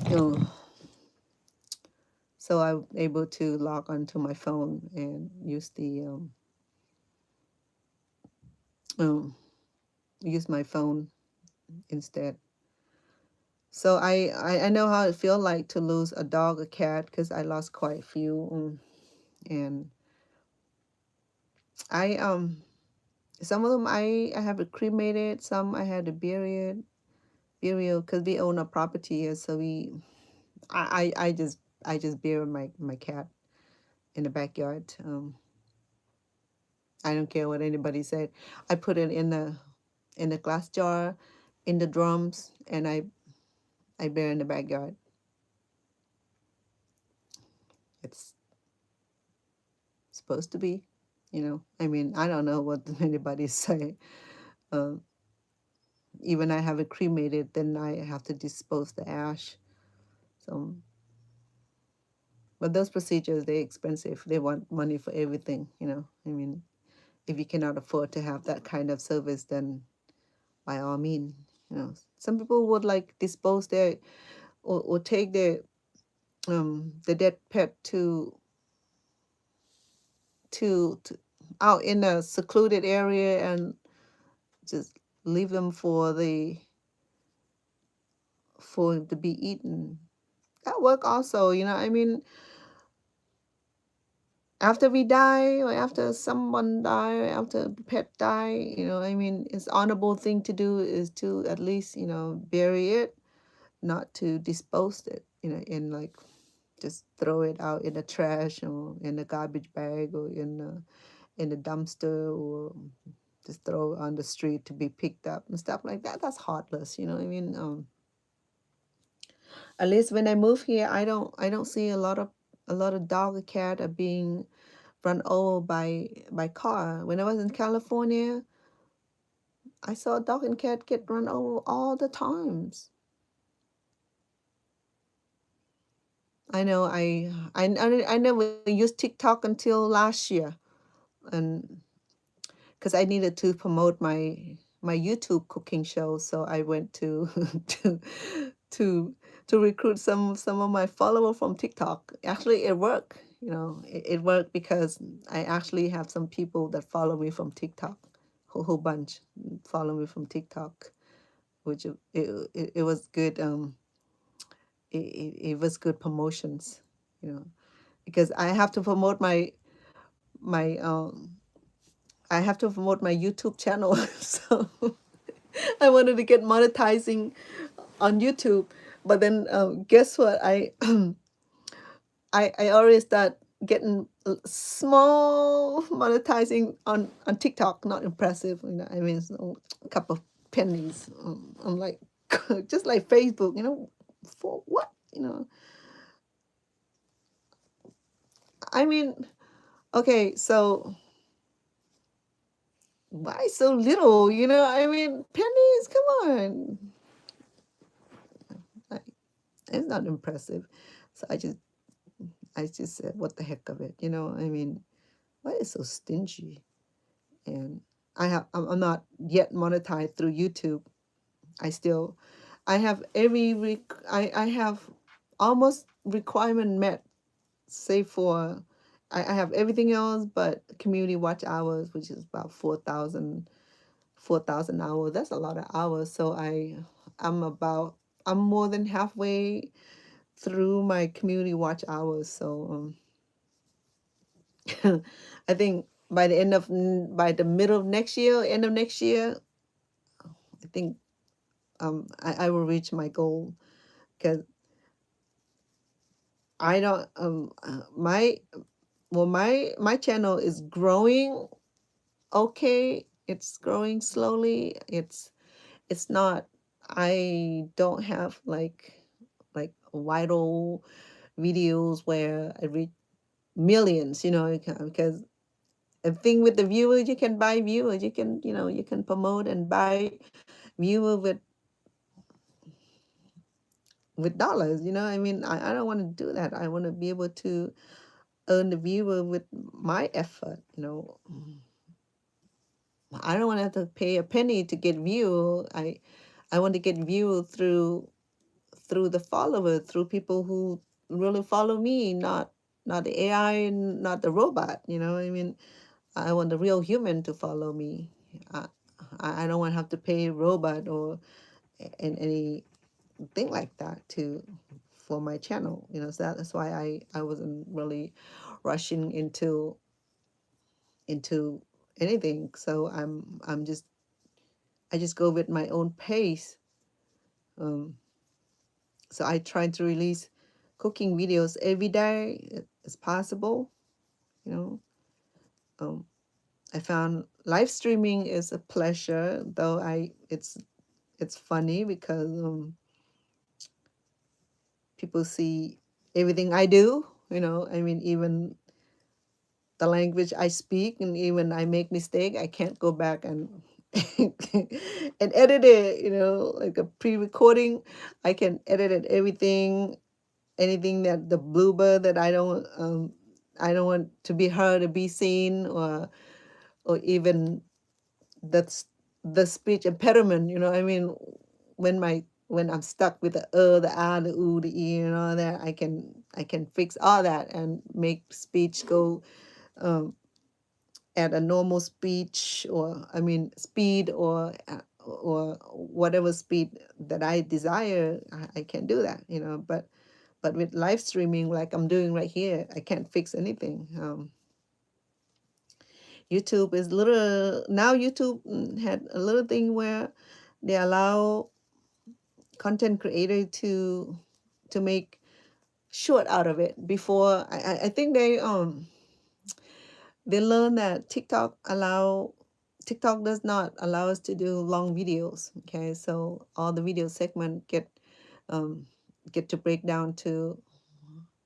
you know, so I'm able to log onto my phone and use the um, use my phone instead. So I know how it feels like to lose a dog, a cat, because I lost quite a few, and I some of them I have it cremated, some I had to burial because we own a property here, so I just bury my cat in the backyard. I don't care what anybody said. I put it in the glass jar, in the drums, and I bury in the backyard. It's supposed to be. I mean, I don't know what anybody say. Um, Even I have it cremated, then I have to dispose the ash. So, but those procedures, they're expensive. They want money for everything. I mean, if you cannot afford to have that kind of service, then by all means. Some people would like dispose their or take the dead pet to out in a secluded area and just leave them for to be eaten. That work also. I mean, after we die or after someone die or after a pet die, I mean, it's honorable thing to do is to at least bury it, not to dispose it, and like just throw it out in the trash or in the garbage bag or in the dumpster or just throw it on the street to be picked up and stuff like that. That's heartless. I mean, at least when I move here, I don't see a lot of dog or cat are being run over by car. When I was in California, I saw a dog and cat get run over all the times. I know I never used TikTok until last year, and because I needed to promote my YouTube cooking show, so I went to to to to recruit some of my followers from TikTok. Actually, it worked. It worked because I actually have some people that follow me from TikTok, whole bunch follow me from TikTok, which it was good. It was good promotions, you know, because my I have to promote my YouTube channel, so I wanted to get monetizing on YouTube. But then guess what? I already start getting small monetizing on TikTok. Not impressive. I mean, it's a couple of pennies. I'm like, just like Facebook. For what? I mean, okay, so why so little? I mean, pennies. Come on, I, it's not impressive. So I just said, what the heck of it? I mean, why is so stingy? And I'm not yet monetized through YouTube. I still, I have I have almost requirement met, save for, I have everything else but community watch hours, which is about 4,000 hours. That's a lot of hours. So I'm more than halfway through my community watch hours. So I think by the middle of next year, end of next year, I think I will reach my goal because I don't my channel is growing okay. It's growing slowly. It's not, I don't have like viral videos where I reach millions, because the thing with the viewers, you can buy viewers, you can promote and buy viewer with dollars. I mean, I don't want to do that. I want to be able to earn the viewer with my effort. I don't want to have to pay a penny to get view. I want to get view through the follower, through people who really follow me, not the AI, not the robot. I mean, I want the real human to follow me. I, I don't want to have to pay robot or anything like that to for my channel. So that's why I wasn't really rushing into anything. So I just go with my own pace. Um, so I try to release cooking videos every day as possible. You know, um, I found live streaming is a pleasure, though it's funny because people see everything I do. I mean, even the language I speak, and even I make mistake, I can't go back and and edit it. Like a pre-recording, I can edit it everything, anything that the blooper that I don't want to be heard or be seen, or even that's the speech impediment. I mean, when I'm stuck with the the ah, the ooh, the e, and all that, I can fix all that and make speech go um, at a normal speech, or I mean speed, or whatever speed that I desire. I can do that. But with live streaming, like I'm doing right here, I can't fix anything. YouTube is little now. YouTube had a little thing where they allow content creator to make short out of it. Before, I think they learned that TikTok does not allow us to do long videos. Okay, so all the video segment um, get to break down to.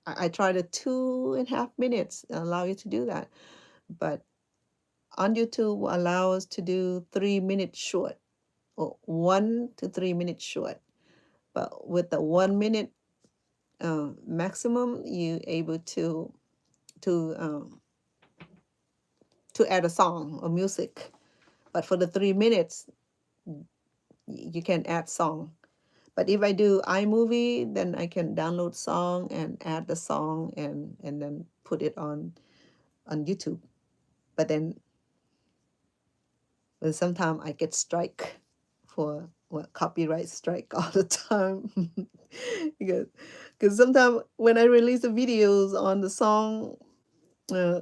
I tried a 2.5 minutes, allow you to do that, but on YouTube will allow us to do 3 minutes short, or 1 to 3 minutes short. But with the 1 minute maximum, you able to um, to add a song or music. But for the 3 minutes, you can add song. But if I do iMovie, then I can download song and add the song, and then put it on YouTube. But then sometimes I get strike for copyright strike all the time. because sometimes when I release the videos on the song, uh,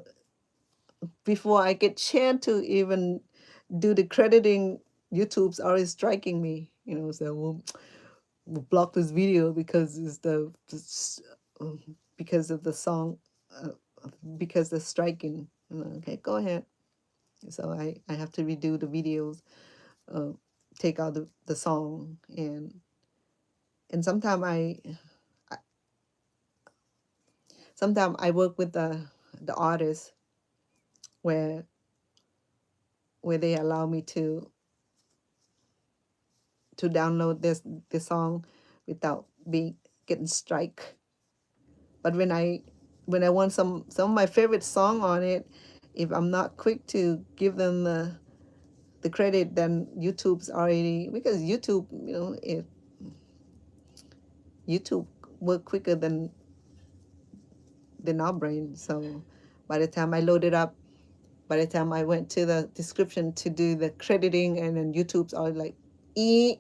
before I get chance to even do the crediting, YouTube's already striking me. So we'll block this video because because of the song, uh, because the striking. Okay, go ahead. So I have to redo the videos, uh, take out the song, and sometimes I work with the artist where they allow me to download this song without being getting strike. But when I want some of my favorite song on it, if I'm not quick to give them the credit, then YouTube's already, because YouTube work quicker than our brain. So by the time I load it up, by the time I went to the description to do the crediting, and then YouTube's already like, e.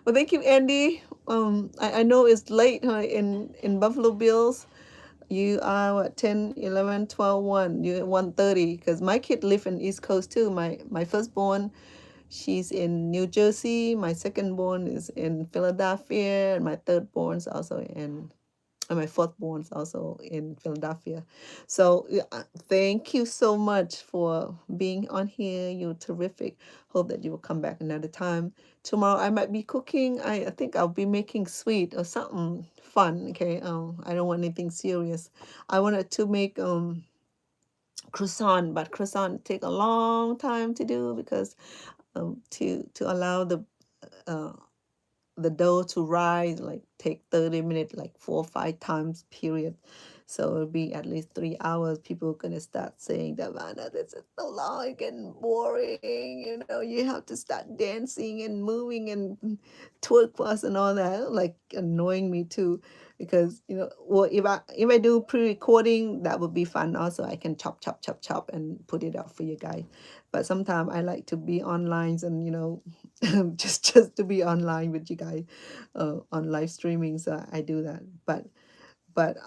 Well, thank you, Andy. I know it's late, huh, in Buffalo Bills. You are what, 10, 11, 12, 1. You're at 1:30, because my kid live in East Coast too. My firstborn, she's in New Jersey. My secondborn is in Philadelphia, and my thirdborn's also in and my fourth born's also in Philadelphia. So thank you so much for being on here. You're terrific. Hope that you will come back another time. Tomorrow I might be cooking. I think I'll be making sweet or something fun. Okay. I don't want anything serious. I wanted to make croissant, but croissant take a long time to do, because to allow the uh, the dough to rise, like take 30 minutes, like 4 or 5 times period. So it'll be at least 3 hours. People are gonna start saying that, man, this is so long and boring. You have to start dancing and moving and twerk plus and all that. Like annoying me too, because well, if I do pre-recording, that would be fun. Also, I can chop, chop, chop, chop, and put it up for you guys. But sometimes I like to be online and just to be online with you guys on live streaming. So I do that. But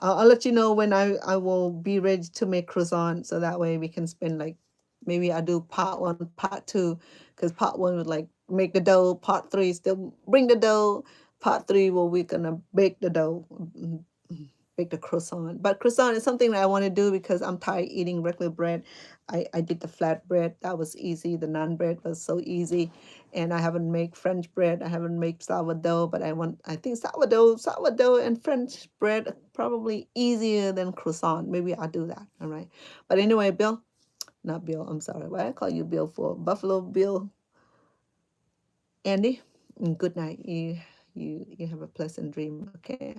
I'll let you know when I will be ready to make croissant, so that way we can spend like, maybe I do part one, part two, because part one would like make the dough, part three still bring the dough, part three, well, we're gonna bake the dough, bake the croissant. But croissant is something that I want to do because I'm tired eating regular bread. I did the flat bread, that was easy. The naan bread was so easy. And I haven't made French bread. I haven't made sourdough, but I think sourdough and French bread are probably easier than croissant. Maybe I'll do that. All right. But anyway, Bill, not Bill, I'm sorry. Why I call you Bill for? Buffalo Bill, Andy, good night. You have a pleasant dream. Okay.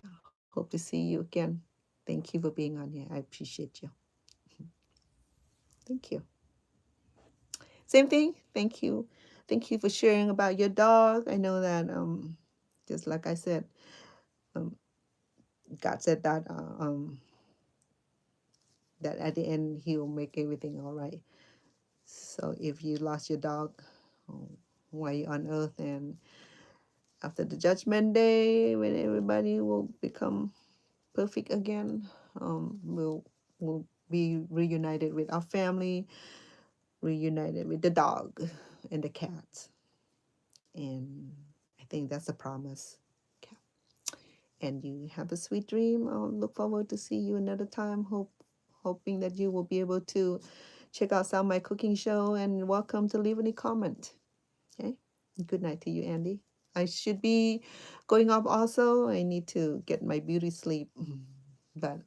Hope to see you again. Thank you for being on here. I appreciate you. Thank you. Same thing. Thank you. Thank you for sharing about your dog. I know that just like I said, um, God said that that at the end He will make everything all right. So if you lost your dog while you're on earth, and after the judgment day, when everybody will become perfect again, we'll be reunited with our family, reunited with the dog and the cat. And I think that's a promise. Okay. And you have a sweet dream. I'll look forward to see you another time. Hoping that you will be able to check out some of my cooking show, and welcome to leave any comment. Okay. Good night to you, Andy. I should be going up also. I need to get my beauty sleep. But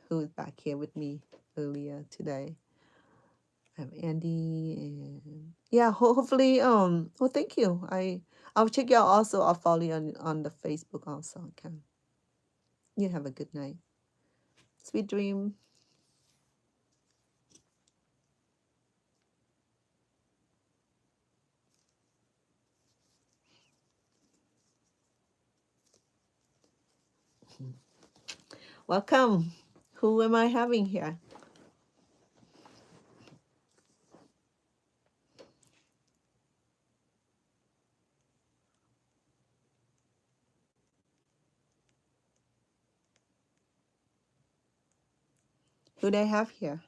who is back here with me earlier today? I have Andy, and yeah, hopefully well, thank you. I'll check you out also. I'll follow you on the Facebook also. Okay. You have a good night. Sweet dream. Welcome. Who am I having here? Who do I have here?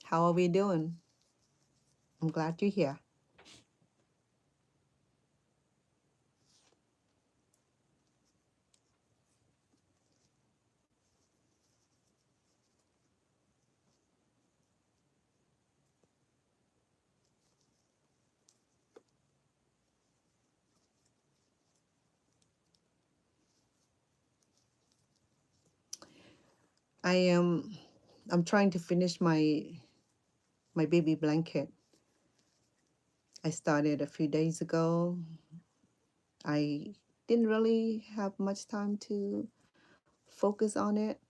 How are we doing? I'm glad you're here. I'm trying to finish my baby blanket. I started a few days ago. I didn't really have much time to focus on it.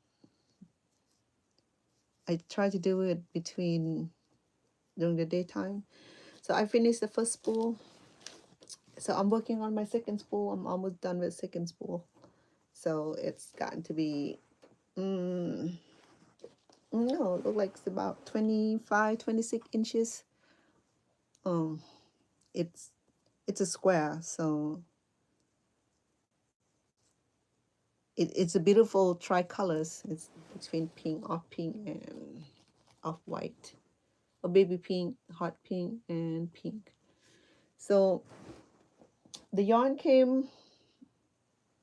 I tried to do it during the daytime. So I finished the first spool. So I'm working on my second spool. I'm almost done with second spool. So it's gotten to be, no, it looks like it's about 25, 26 inches. Um, it's it's a square, so it's a beautiful tricolors. It's between pink and off white, or baby pink, hot pink, and pink. So the yarn came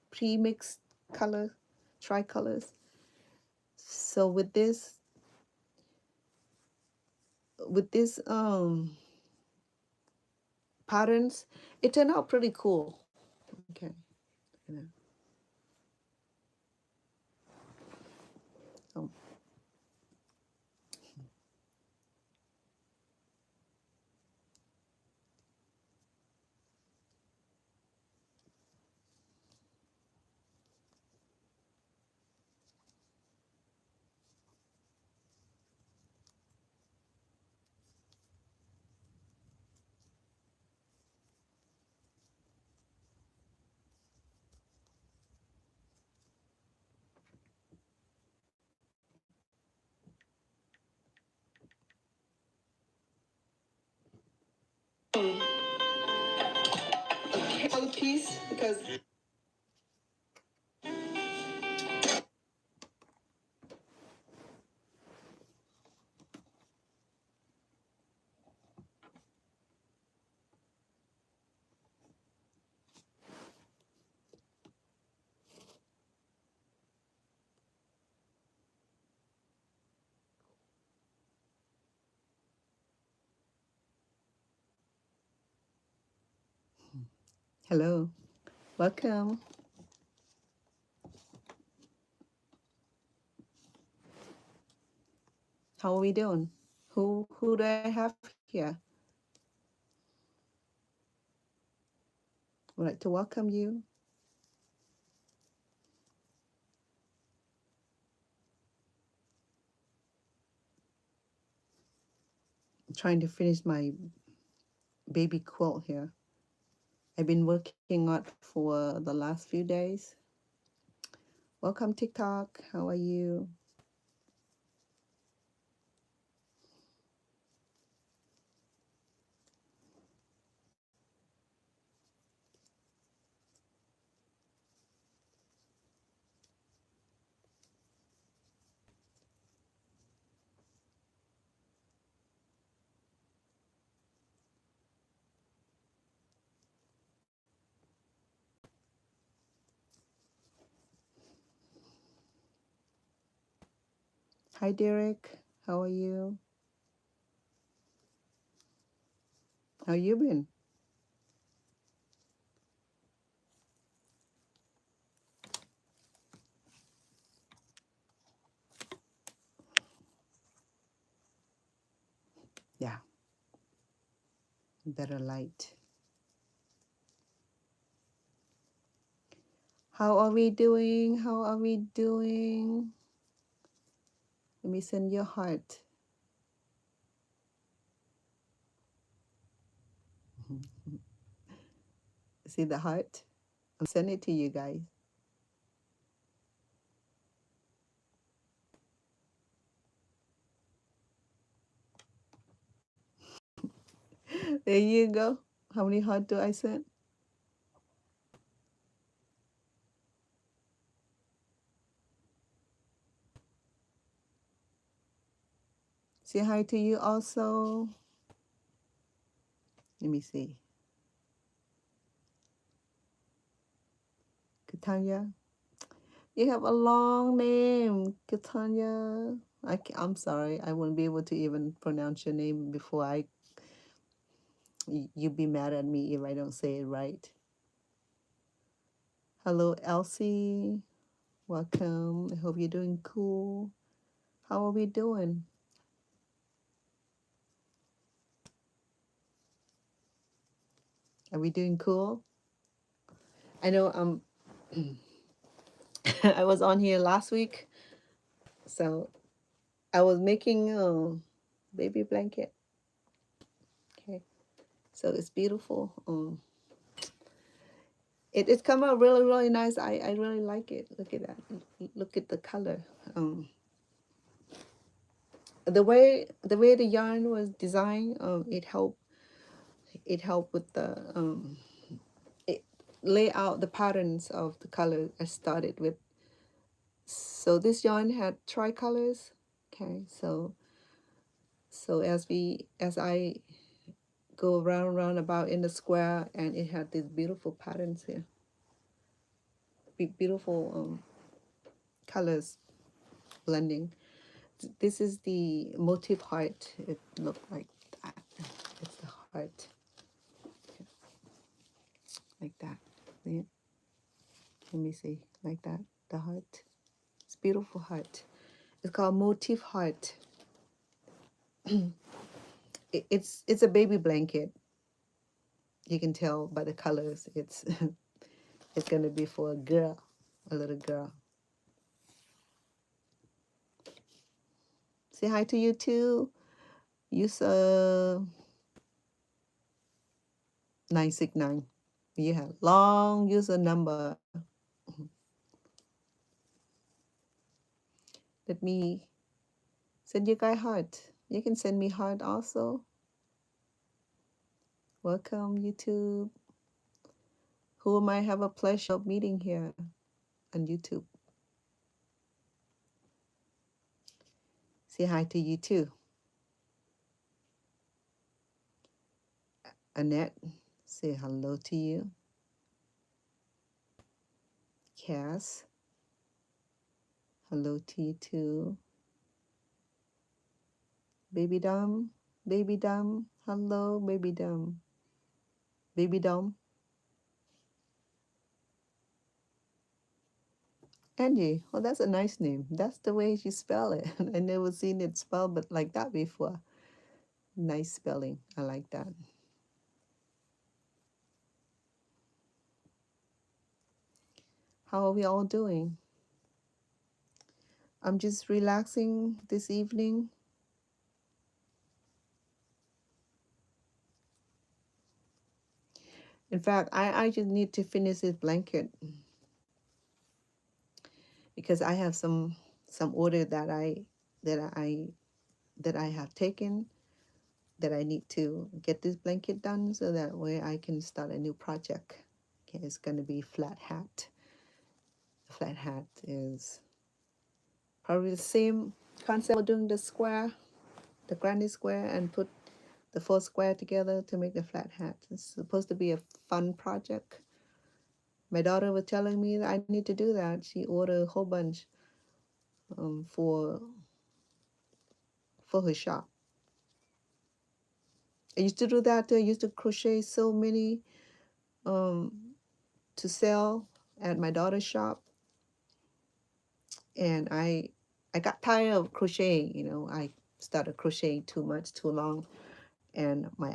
pre-mixed color, tricolors. So with this patterns, it turned out pretty cool. Okay. Yeah. a piece because hello, welcome. How are we doing? Who do I have here? Would like to welcome you. I'm trying to finish my baby quilt here. I've been working on it for the last few days. Welcome TikTok. How are you? Hi Derek. How are you? How you been? Yeah, better light. How are we doing? How are we doing? Let me send you a heart. See the heart? I'm sending it to you guys. There you go. How many heart do I send? Say hi to you also. Let me see. Katanya. You have a long name, Katanya. I'm sorry. I won't be able to even pronounce your name before you be mad at me if I don't say it right. Hello, Elsie. Welcome. I hope you're doing cool. How are we doing? Are we doing cool? I know I was on here last week, so I was making a baby blanket. Okay, so it's beautiful. It's come out really nice. I really like it. Look at that. Look at the color. The way the yarn was designed, it helped with the it lay out the patterns of the color I started with. So this yarn had tricolors. Okay, so as I go round about in the square, and it had these beautiful patterns here, beautiful colors blending. This is the motif heart. It looked like that. It's the heart, like that. Yeah. Let me see, like that. The heart. It's beautiful heart. It's called motif heart. It's a baby blanket. You can tell by the colors. It's it's gonna be for a girl, a little girl. Say hi to you too. User 969. You have long user number. Let me send you guys heart. You can send me heart also. Welcome, YouTube. Who might have a pleasure of meeting here on YouTube? Say hi to you too. Annette, say hello to you. Cass, hello to you too. Baby Dom, Baby Dom, hello, Baby Dom. Baby Dom. Angie, well, that's a nice name. That's the way you spell it. I never seen it spelled but like that before. Nice spelling. I like that. How are we all doing? I'm just relaxing this evening. In fact, I just need to finish this blanket because I have some order that I that I have taken that I need to get this blanket done so that way I can start a new project. Okay, it's gonna be flat hat. The flat hat is probably the same concept of doing the square, the granny square, and put the four square together to make the flat hat. It's supposed to be a fun project. My daughter was telling me that I need to do that. She ordered a whole bunch um, for for her shop. I used to do that too. I used to crochet so many um, to sell at my daughter's shop, and I got tired of crocheting. You know, I started crocheting too much, too long, and my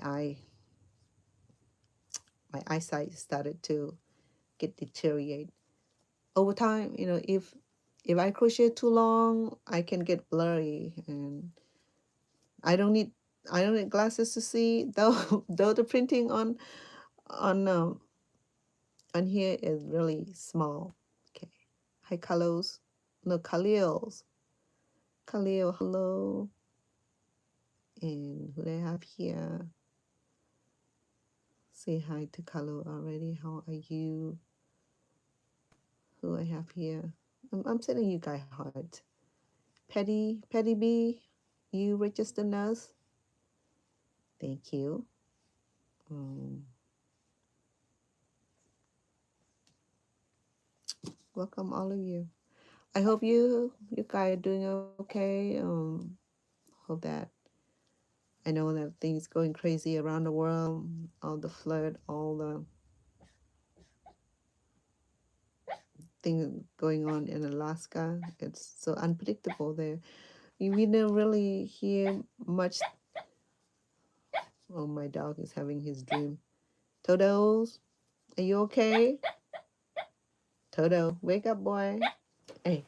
eyesight started to get deteriorate over time. You know, if I crochet too long, I can get blurry, and I don't need I don't need glasses to see. Though though the printing on um, on here is really small. Okay, hi Carlos, no Khalil's, Khalil, hello, and who do I have here? Say hi to Khalil already. How are you? Who I have here? I'm sending you guys heart. Petty B, you registered nurse. Thank you. Um, welcome all of you. I hope you guys are doing okay. Hope that I know that things going crazy around the world, all the flood, all the things going on in Alaska. It's so unpredictable there. We didn't really hear much. Oh, my dog is having his dream. Todos, are you okay? Toto, wake up, boy. Hey,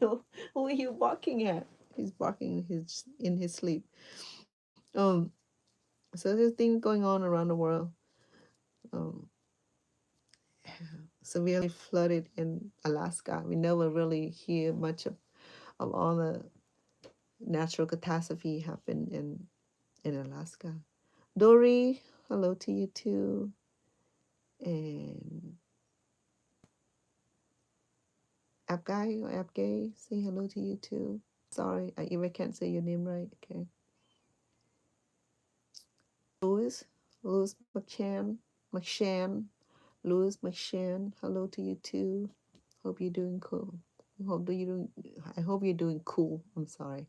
who are you barking at? He's barking in his sleep. So there's things going on around the world. Um, severely flooded in Alaska. We never really hear much of all the natural catastrophe happen in Alaska. Dory, hello to you too. And Abgai or Abgay, say hello to you too. Sorry, I even can't say your name right. Okay. Louis, Louis McShan, Louis McShan, hello to you too. Hope you're doing cool. I hope you're doing cool. I'm sorry.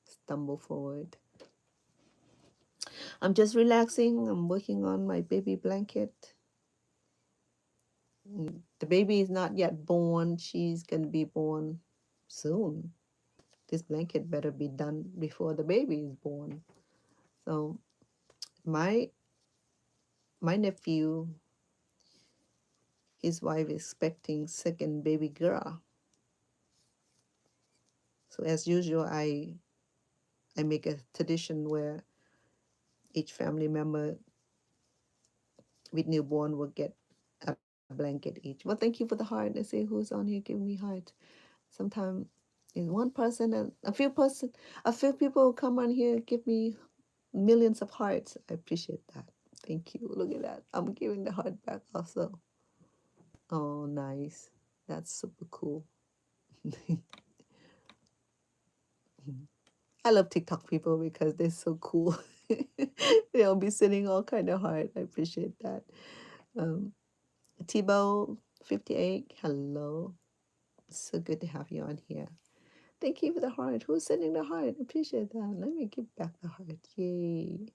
Stumble forward. I'm just relaxing. I'm working on my baby blanket. The baby is not yet born. She's gonna be born soon. This blanket better be done before the baby is born. So my my nephew, his wife is expecting second baby girl. So as usual, I make a tradition where each family member with newborn will get a blanket each. Well, thank you for the heart. Let's see who's on here giving me heart. Sometimes is one person and a few people come on here give me millions of hearts. I appreciate that. Thank you. Look at that. I'm giving the heart back also. Oh, nice. That's super cool. I love TikTok people because they're so cool. They'll be sending all kind of heart. I appreciate that. Um, Tebow 58, hello. So good to have you on here. Thank you for the heart. Who's sending the heart? Appreciate that. Let me give back the heart. Yay.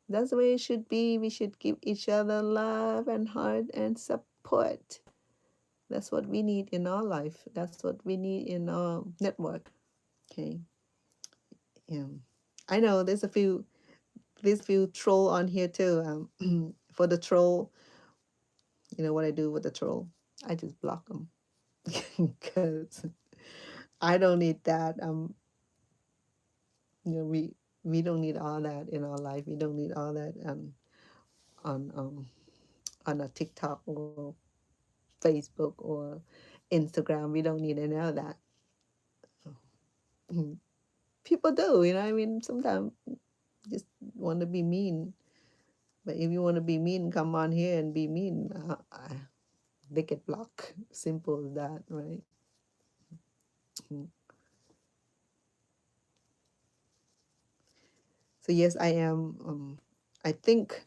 That's the way it should be. We should give each other love and heart and support. That's what we need in our life. That's what we need in our network. Okay. Yeah. I know there's a few troll on here too. For the troll, you know what I do with the troll? I just block them because I don't need that. You know, we don't need all that in our life. We don't need all that on on a TikTok or Facebook or Instagram. We don't need any of that. People do, you know. I mean, sometimes just want to be mean. But if you want to be mean, come on here and be mean. They get blocked. Simple as that, right? Mm. So yes, I am. I think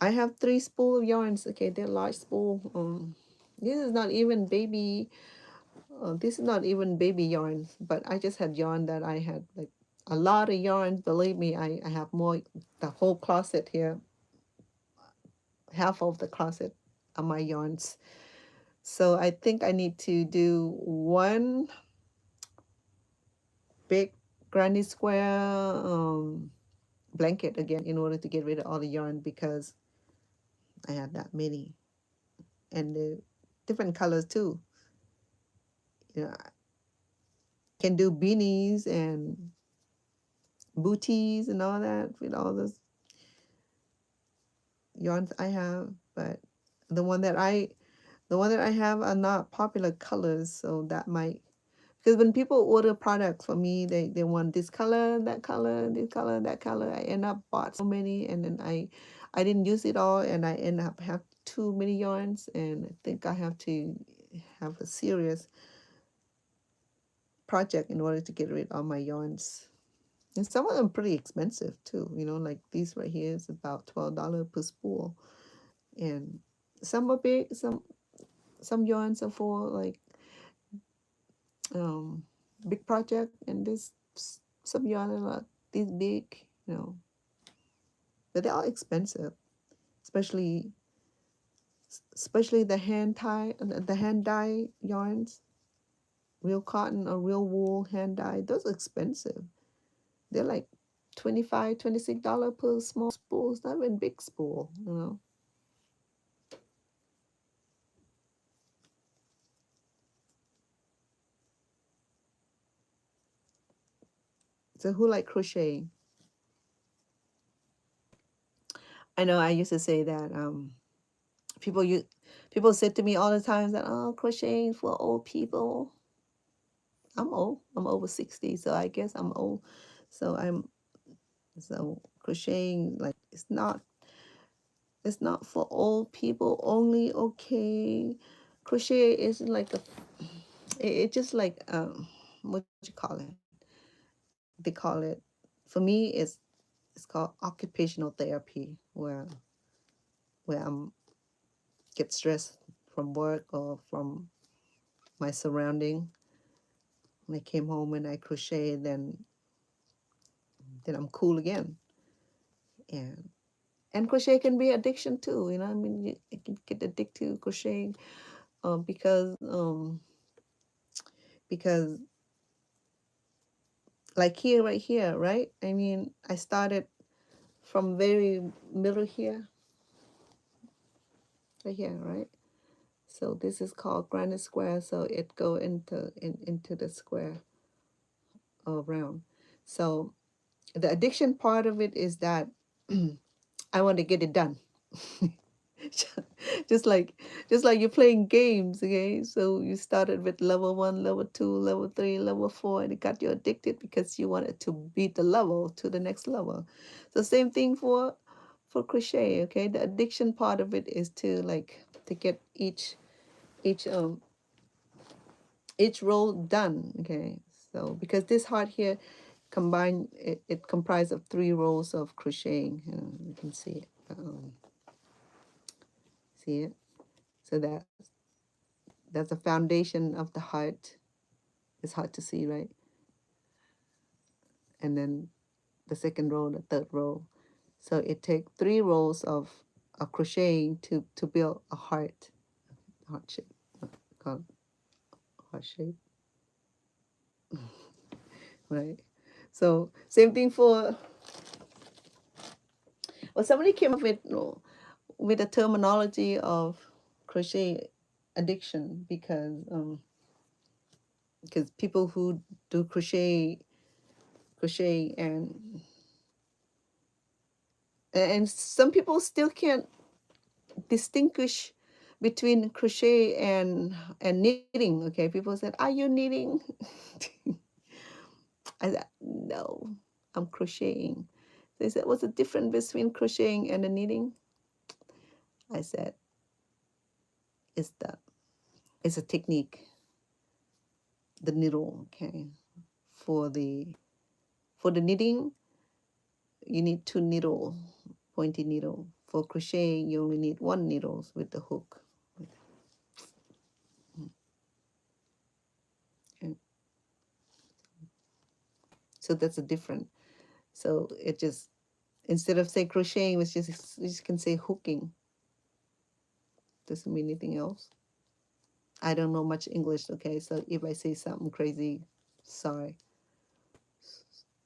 I have 3 spool of yarns. Okay, they're large spool. This is not even baby. This is not even baby yarns. But I just had yarn that I had like a lot of yarns. Believe me, I have more. The whole closet here, half of the closet are my yarns. So I think I need to do one big granny square blanket again in order to get rid of all the yarn because I have that many and the different colors too. You know, I can do beanies and booties and all that with all those yarns I have, but the one that I the one that I have are not popular colors, so that might because when people order products for me, they want this color, that color, this color, that color. I end up bought so many, and then I didn't use it all, and I end up have too many yarns, and I think I have to have a serious project in order to get rid of all my yarns. And some of them pretty expensive too. You know, like these right here is about $12 per spool, and some are big, some yarns are for like um big project, and this some yarn are not this big, you know, but they're all expensive, especially especially the hand tie, the hand dye yarns, real cotton or real wool hand dye. Those are expensive. They're like 25, $26 per small spool. It's not even big spool, you know. So who like crochet? I know I used to say that people you people said to me all the time that oh crocheting for old people. I'm old. I'm over 60, so I guess I'm old. So I'm so crocheting like it's not for old people only. Okay, crochet is like it just like what you call it? They call it for me it's called occupational therapy where I'm get stressed from work or from my surrounding. When I came home and I crochet, then I'm cool again. And crochet can be addiction too. You know, I mean, you can get addicted to crocheting because like here, right here, right? I mean, I started from very middle here, right here, right? So this is called granite square. So it go into the square round. So the addiction part of it is that I want to get it done. just like just like you're playing games, okay? So you started with level 1, level 2, level 3, level 4, and it got you addicted because you wanted to beat the level to the next level. So same thing for crochet, okay? The addiction part of it is to like to get each each row done, okay? So because this heart here combined it comprised of 3 rows of crocheting. You can see it. See it? So that's the foundation of the heart. It's hard to see, right? And then the second row, the third row. So it takes 3 rows of crocheting to build a heart shape, called heart shape, right? So same thing for, well, somebody came up with a terminology of crochet addiction because people who do crochet and some people still can't distinguish between crochet and knitting. Okay, people said, "Are you knitting?" I said, "No, I'm crocheting." They said, "What's the difference between crocheting and the knitting?" I said, "It's the it's a technique, the needle." Okay, for the for the knitting, you need 2 needle, pointy needle. For crocheting, you only need 1 needle with the hook. Okay. So that's a different. So it just, instead of say crocheting, it's just you just can say hooking. Doesn't mean anything else. I don't know much English, okay? So if I say something crazy, sorry.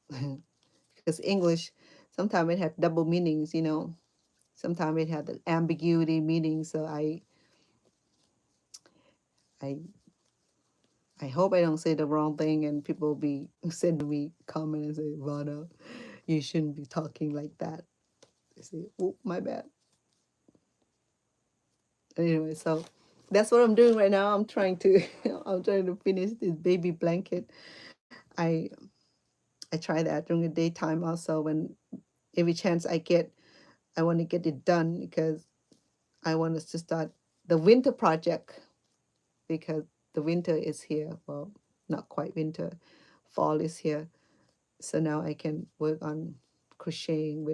Because English, sometimes it had double meanings, you know. Sometimes it had the ambiguity meaning. So I I hope I don't say the wrong thing and people will be sending me comment and say, Vana, you shouldn't be talking like that. I say, oh, my bad. Anyway, so that's what I'm doing right now. I'm trying to I'm trying to finish this baby blanket. I I try that during the daytime also. When every chance I get, I want to get it done because I want us to start the winter project because the winter is here. Well, not quite winter. Fall is here. So now I can work on crocheting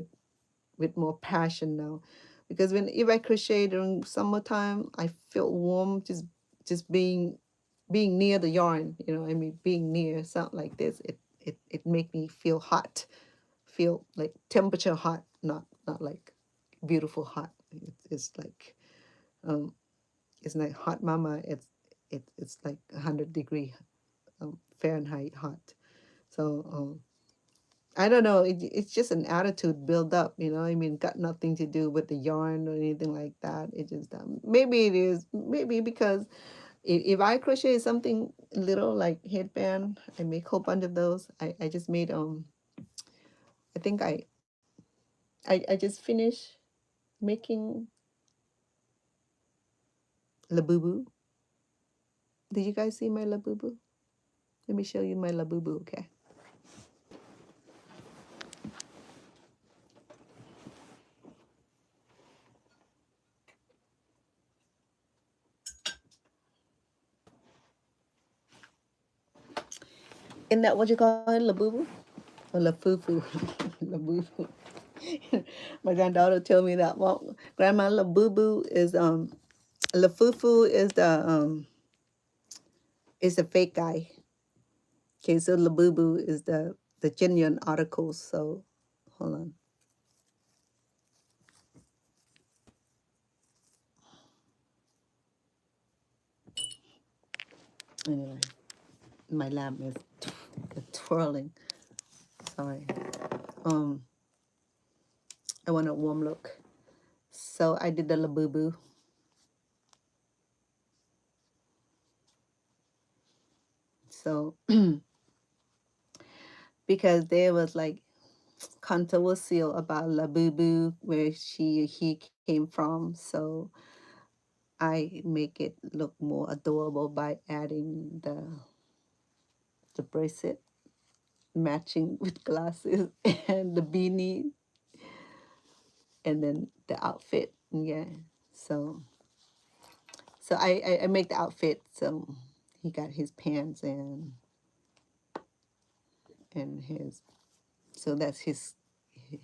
with more passion now. Because when if I crochet during summertime, I feel warm just being near the yarn, you know, I mean being near something like this, it make me feel hot, feel like temperature hot, not like beautiful hot. It's like um it's like hot mama, it's like 100-degree Fahrenheit hot. So I don't know. It's just an attitude build up, you know. I mean, got nothing to do with the yarn or anything like that. It just maybe it is maybe because if I crochet something little like headband, I make a whole bunch of those. I just made I think I just finished making labubu. Did you guys see my labubu? Let me show you my labubu. Okay. Isn't that what you call it, labubu or lafufu? Labubu. My granddaughter told me that. Well, Grandma, labubu is lafufu is a fake guy. Okay, so labubu is the genuine articles. So hold on. Anyway, my lamp is twirling. Sorry. Um, I want a warm look. So I did the labubu. So because there was like controversial about Labubu, where he came from. So I make it look more adorable by adding the bracelet matching with glasses and the beanie and then the outfit. Yeah. So I make the outfit. So he got his pants and his, so that's his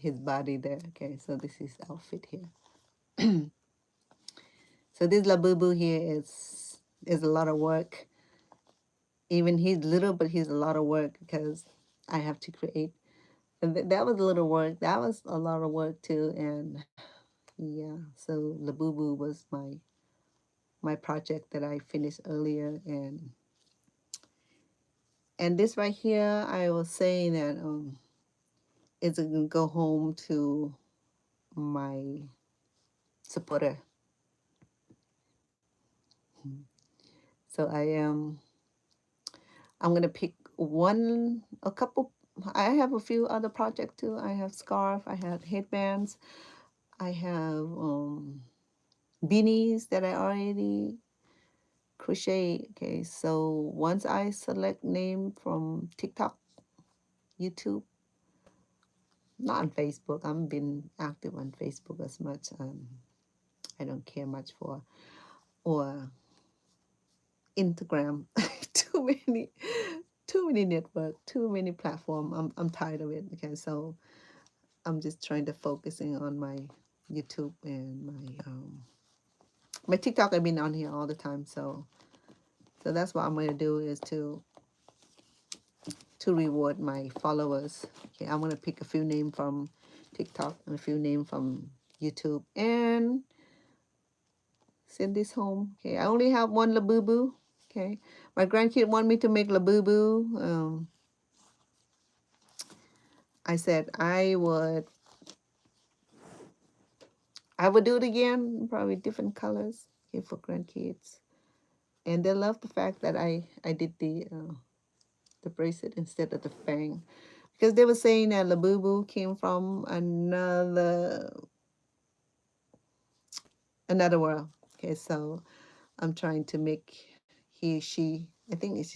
body there. Okay, so this is outfit here. So this Labubu here is a lot of work. Even he's little, but he's a lot of work because I have to create. And that was a little work. That was a lot of work too. And yeah, so Labubu was my project that I finished earlier. And this right here, I was saying that it's gonna go home to my supporter. So I'm gonna pick a couple. I have a few other projects too. I have scarf, I have headbands, I have beanies that I already crochet. Okay, so once I select name from TikTok, YouTube, not on Facebook. I haven't been active on Facebook as much. I don't care much for or Instagram. too many, too many network, too many platform. I'm tired of it. Okay, so I'm just trying to focusing on my YouTube and my TikTok. I've been on here all the time, so that's what I'm gonna do is to reward my followers. Okay, I'm gonna pick a few names from TikTok and a few names from YouTube and send this home. Okay, I only have one Labubu. Okay, my grandkid want me to make Labubu. I said I would do it again, probably different colors. Okay, for grandkids, and they love the fact that I did the bracelet instead of the fang, because they were saying that Labubu came from another world. Okay, so I'm trying to make she. I think it's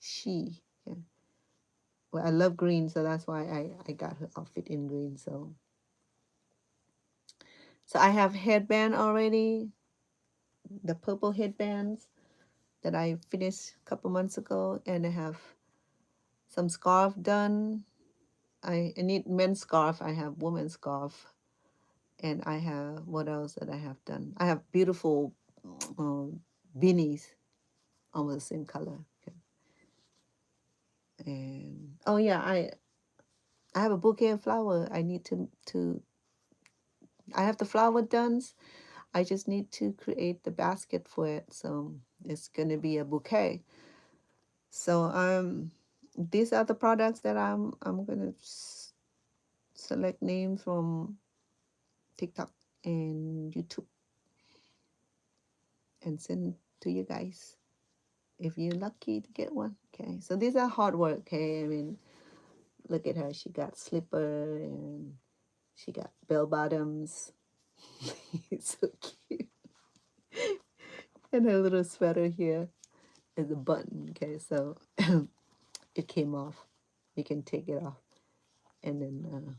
she. Yeah. Well, I love green, so that's why I got her outfit in green. So I have headband already, the purple headbands that I finished a couple months ago, and I have some scarf done. I need men's scarf. I have women's scarf, and I have what else that I have done? I have beautiful beanies, almost the same color. Okay. And oh yeah, I have a bouquet of flower. I need to I have the flower done. I just need to create the basket for it. So it's gonna be a bouquet. So these are the products that I'm gonna select names from TikTok and YouTube and send to you guys if you're lucky to get one. Okay, so these are hard work. Okay, I mean, look at her. She got slipper and she got bell bottoms. It's so cute. And her little sweater here is a button. Okay, so it came off. You can take it off, and then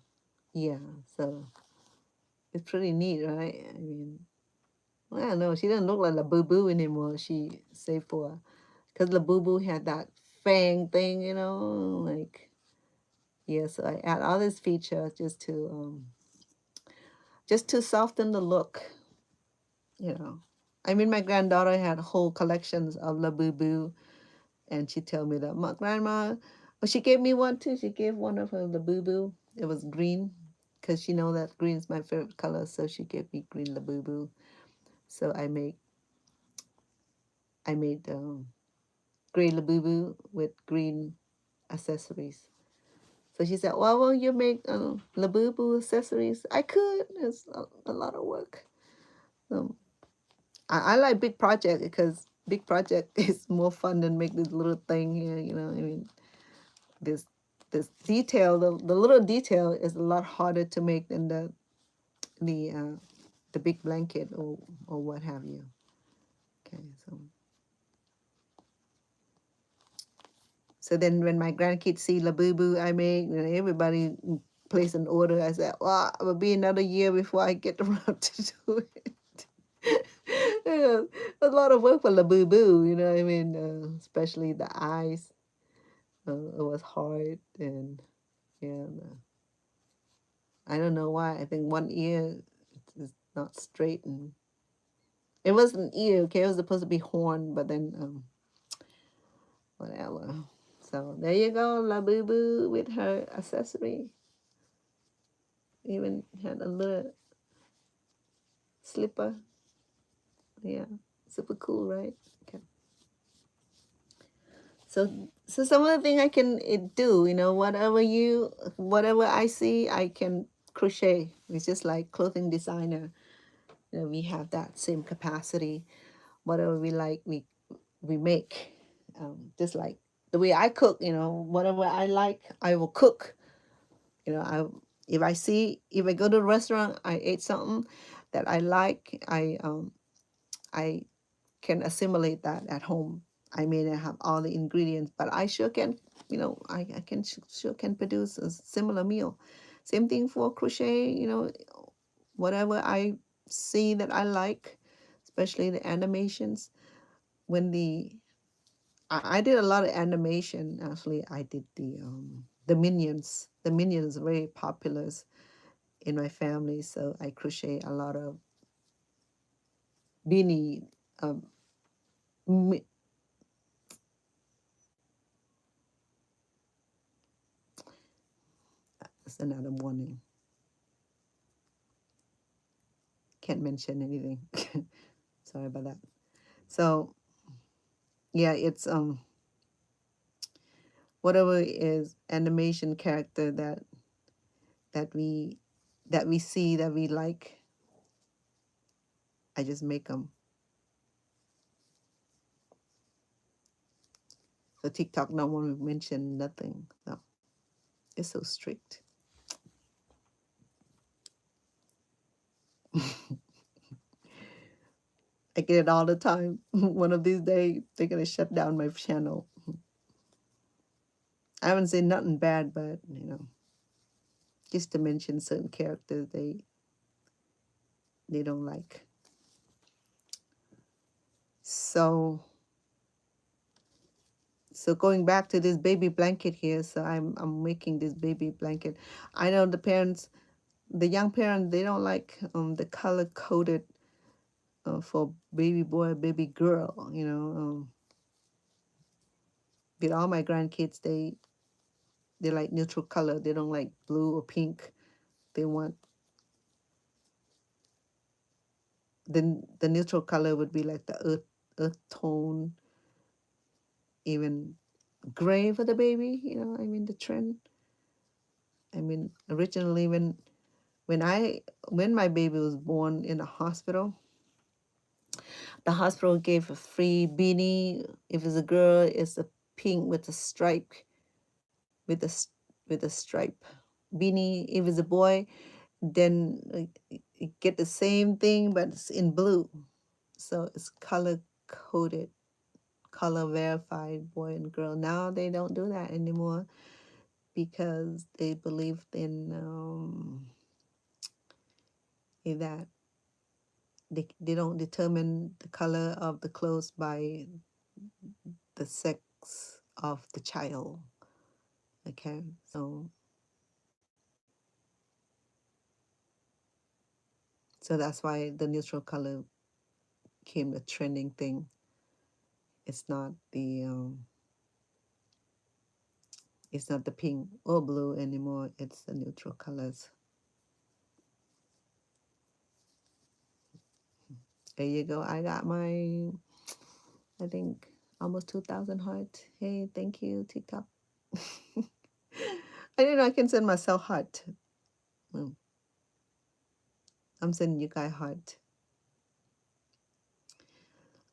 yeah, so it's pretty neat, right? I mean, well, I don't know. She doesn't look like La Boo Boo anymore. She save for because La Boo Boo had that fang thing, like yeah. So I add all this feature just to soften the look, you know. I mean, my granddaughter had whole collections of La Boo Boo, and she tell me that my grandma, well, she gave me one too. She gave one of her La Boo Boo. It was green, because she know that green is my favorite color, so she gave me green La Boo Boo. So I made gray Labubu with green accessories. So she said, "Well, will you make Labubu accessories?" I could. It's a lot of work. Um, I like big project because big project is more fun than make this little thing here. I mean, this. the detail, the little detail is a lot harder to make than the uh, the big blanket or what have you. Okay, so then when my grandkids see La Boo Boo I make, everybody place an order. I said, well, it will be another year before I get around to do it. Yeah, a lot of work for La Boo Boo, I mean, especially the eyes. It was hard, and yeah, I don't know why. I think one ear is not straight, and it wasn't ear. Okay, it was supposed to be horn, but then whatever. So there you go, La Boo Boo with her accessory. Even had a little slipper. Yeah, super cool, right? Okay. So some of the thing I can do, whatever I see, I can crochet. It's just like clothing designer. We have that same capacity. Whatever we like, we make. Just like the way I cook, whatever I like, I will cook. I if I go to a restaurant, I ate something that I like, I can assimilate that at home. I may not have all the ingredients, but I sure can, I can sure can produce a similar meal. Same thing for crochet, whatever I see that I like, especially the animations. When I did a lot of animation. Actually, I did the Minions. The Minions are very popular in my family, so I crochet a lot of beanie. Um, mi- that's another warning. Can't mention anything. Sorry about that. So yeah, it's whatever is animation character that we that we see that we like, I just make them. So TikTok don't want to mention nothing. So it's so strict. I get it all the time. One of these days they're gonna shut down my channel. I haven't said nothing bad, but just to mention certain characters they don't like. So going back to this baby blanket here, so I'm making this baby blanket. I know the young parents, they don't like the color coded for baby boy, baby girl. With all my grandkids, they like neutral color. They don't like blue or pink. They want the neutral color would be like the earth tone, even gray for the baby. I mean the trend. I mean originally when my baby was born in a hospital, the hospital gave a free beanie. If it's a girl, it's a pink with a stripe, with a with a stripe beanie. If it's a boy, then you get the same thing, but it's in blue. So it's color coded, color verified, boy and girl. Now they don't do that anymore because they believe in that they don't determine the color of the clothes by the sex of the child. Okay, so that's why the neutral color became a trending thing. It's not the pink or blue anymore. It's the neutral colors. There you go. I got my, I think, almost 2,000 heart. Hey, thank you, TikTok. I didn't know I can send myself heart. I'm sending you guys heart.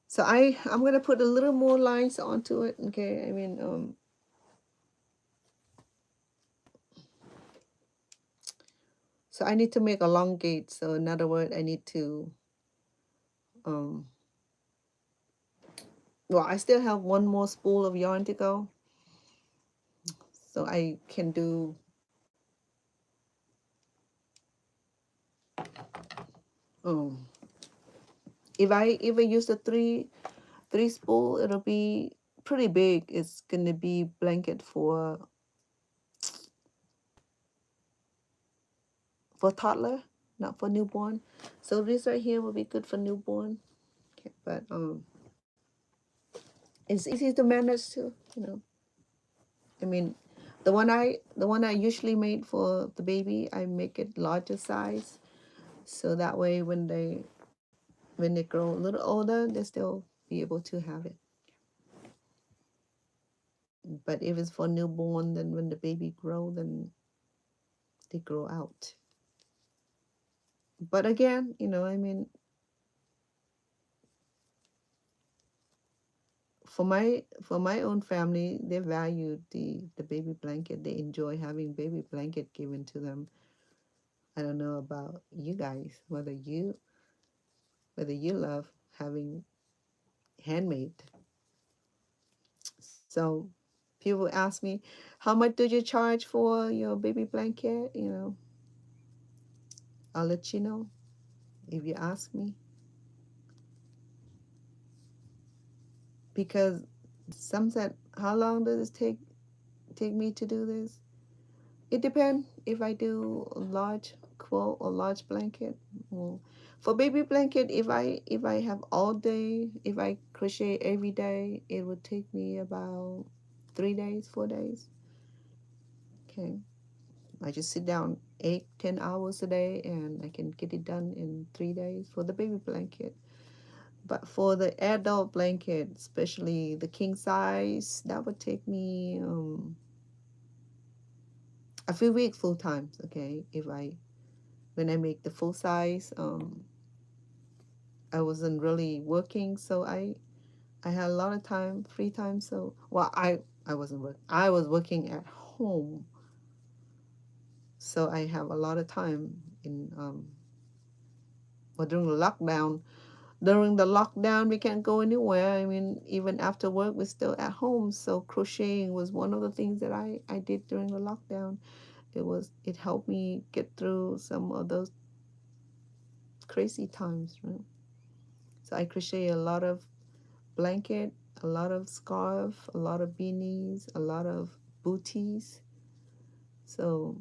So I'm gonna put a little more lines onto it. Okay, I mean So I need to make a long gate. So in other words, I need to um well, I still have one more spool of yarn to go. So I can do um if I use the three spool, it'll be pretty big. It's gonna be blanket for toddler, not for newborn. So this right here will be good for newborn. Okay, but it's easy to manage too. I mean, the one I usually made for the baby, I make it larger size, so that way when they grow a little older, they still be able to have it. But if it's for newborn, then when the baby grow, then they grow out. But again, I mean, for my own family, they value the baby blanket. They enjoy having baby blanket given to them. I don't know about you guys, whether you love having handmade. So people ask me, how much do you charge for your baby blanket? I'll let you know if you ask me, because some said, how long does it take me to do this? It depends. If I do a large quilt or large blanket, well, for baby blanket, if I have all day, if I crochet every day, it would take me about 3 days, 4 days. Okay, I just sit down 8, 10 hours a day, and I can get it done in 3 days for the baby blanket. But for the adult blanket, especially the king size, that would take me a few weeks full time. Okay, if I when I make the full size, I wasn't really working, so I had a lot of time, free time. So, well, I wasn't working. I was working at home, so I have a lot of time in well, during the lockdown. During the lockdown, we can't go anywhere. I mean, even after work, we're still at home. So crocheting was one of the things that I did during the lockdown. It helped me get through some of those crazy times, right? So I crochet a lot of blanket, a lot of scarf, a lot of beanies, a lot of booties. So,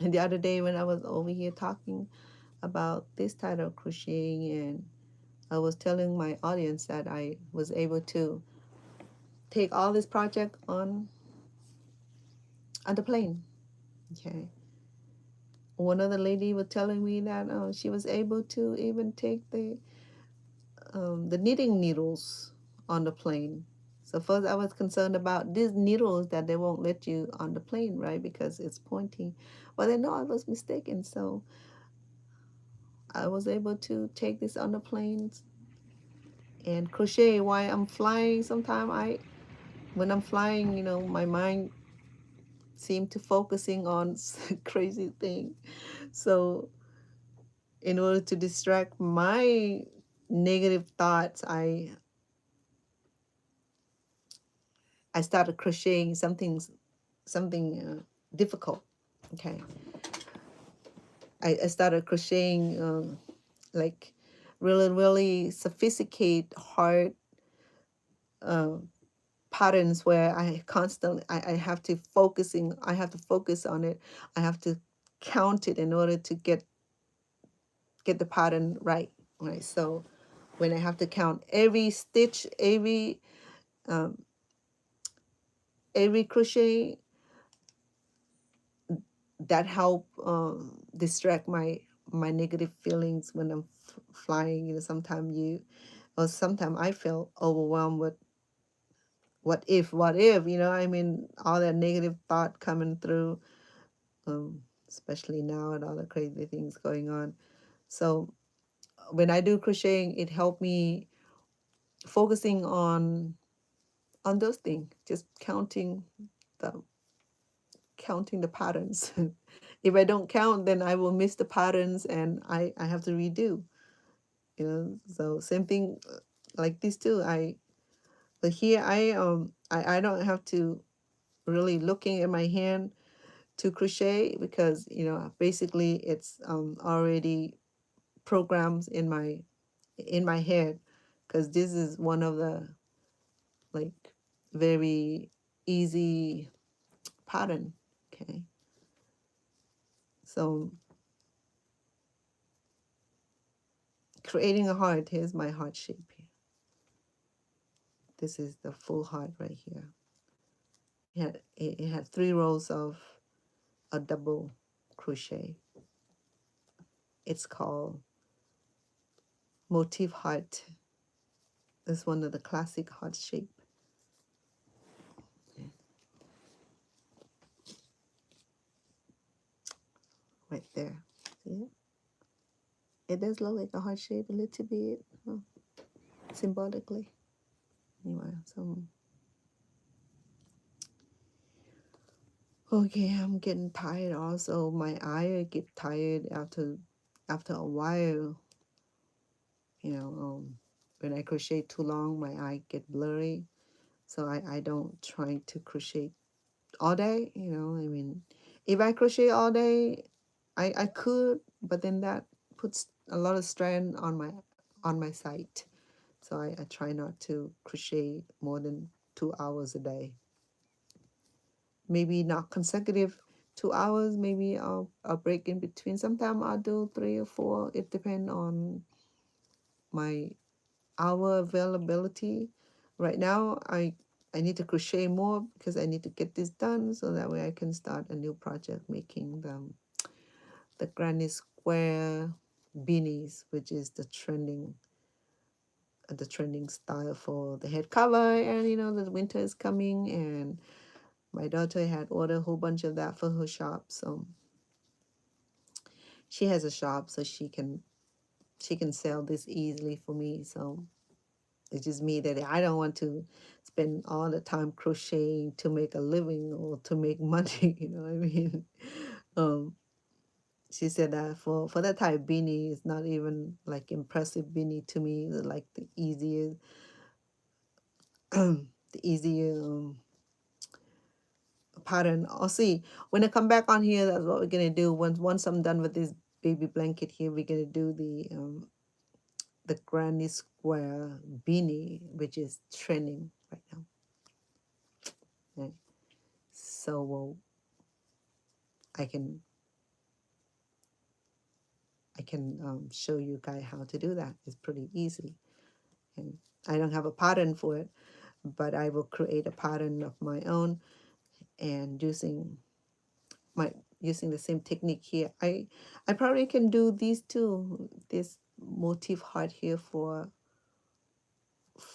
and the other day when I was over here talking about this type of crocheting, and I was telling my audience that I was able to take all this project on the plane. Okay. One other lady was telling me that she was able to even take the knitting needles on the plane. So first I was concerned about these needles that they won't let you on the plane, right? Because it's pointing. But then no, I was mistaken. So I was able to take this on the planes and crochet while I'm flying. Sometimes when I'm flying, my mind seemed to focusing on crazy thing. So in order to distract my negative thoughts, I started crocheting something difficult. Okay, I started crocheting like really sophisticated hard uh, patterns where I have to focus on it. I have to count it in order to get the pattern right. Right. So when I have to count every stitch, um, every crochet, that help distract my negative feelings when I'm flying. Sometimes I feel overwhelmed with what if, I mean, all that negative thought coming through, especially now and all the crazy things going on. So when I do crocheting, it helped me focusing on those things, just counting the counting the patterns. If I don't count, then I will miss the patterns and I have to redo. So same thing like this too. But here I don't have to really looking at my hand to crochet because basically it's already programs in my head, because this is one of the like very easy pattern. Okay, so creating a heart, here's my heart shape here. This is the full heart right here. It had 3 rows of a double crochet. It's called motif heart. It's one of the classic heart shape. Right there. See it? It does look like a heart shape a little bit, symbolically. Anyway, so okay, I'm getting tired also. My eye get tired after a while. When I crochet too long, my eye get blurry. So I don't try to crochet all day. I mean, if I crochet all day, I could, but then that puts a lot of strain on my sight. So I try not to crochet more than 2 hours a day. Maybe not consecutive 2 hours. Maybe I'll break in between. Sometimes I'll do 3 or 4. It depends on my hour availability. Right now, I need to crochet more because I need to get this done so that way I can start a new project making the granny square beanies, which is the trending style for the head cover. And the winter is coming, and my daughter had ordered a whole bunch of that for her shop. So she has a shop, so she can sell this easily for me. So it's just me that I don't want to spend all the time crocheting to make a living or to make money. You know what I mean? Um, she said that for that type of beanie, it's not even like impressive beanie to me. It's like the easier, the easier pattern. I'll see when I come back on here. That's what we're gonna do. Once I'm done with this baby blanket here, we're gonna do the granny square beanie, which is trending right now. Okay. So I can show you guys how to do that. It's pretty easy, and I don't have a pattern for it, but I will create a pattern of my own, and using the same technique here. I probably can do these two, this motif heart here for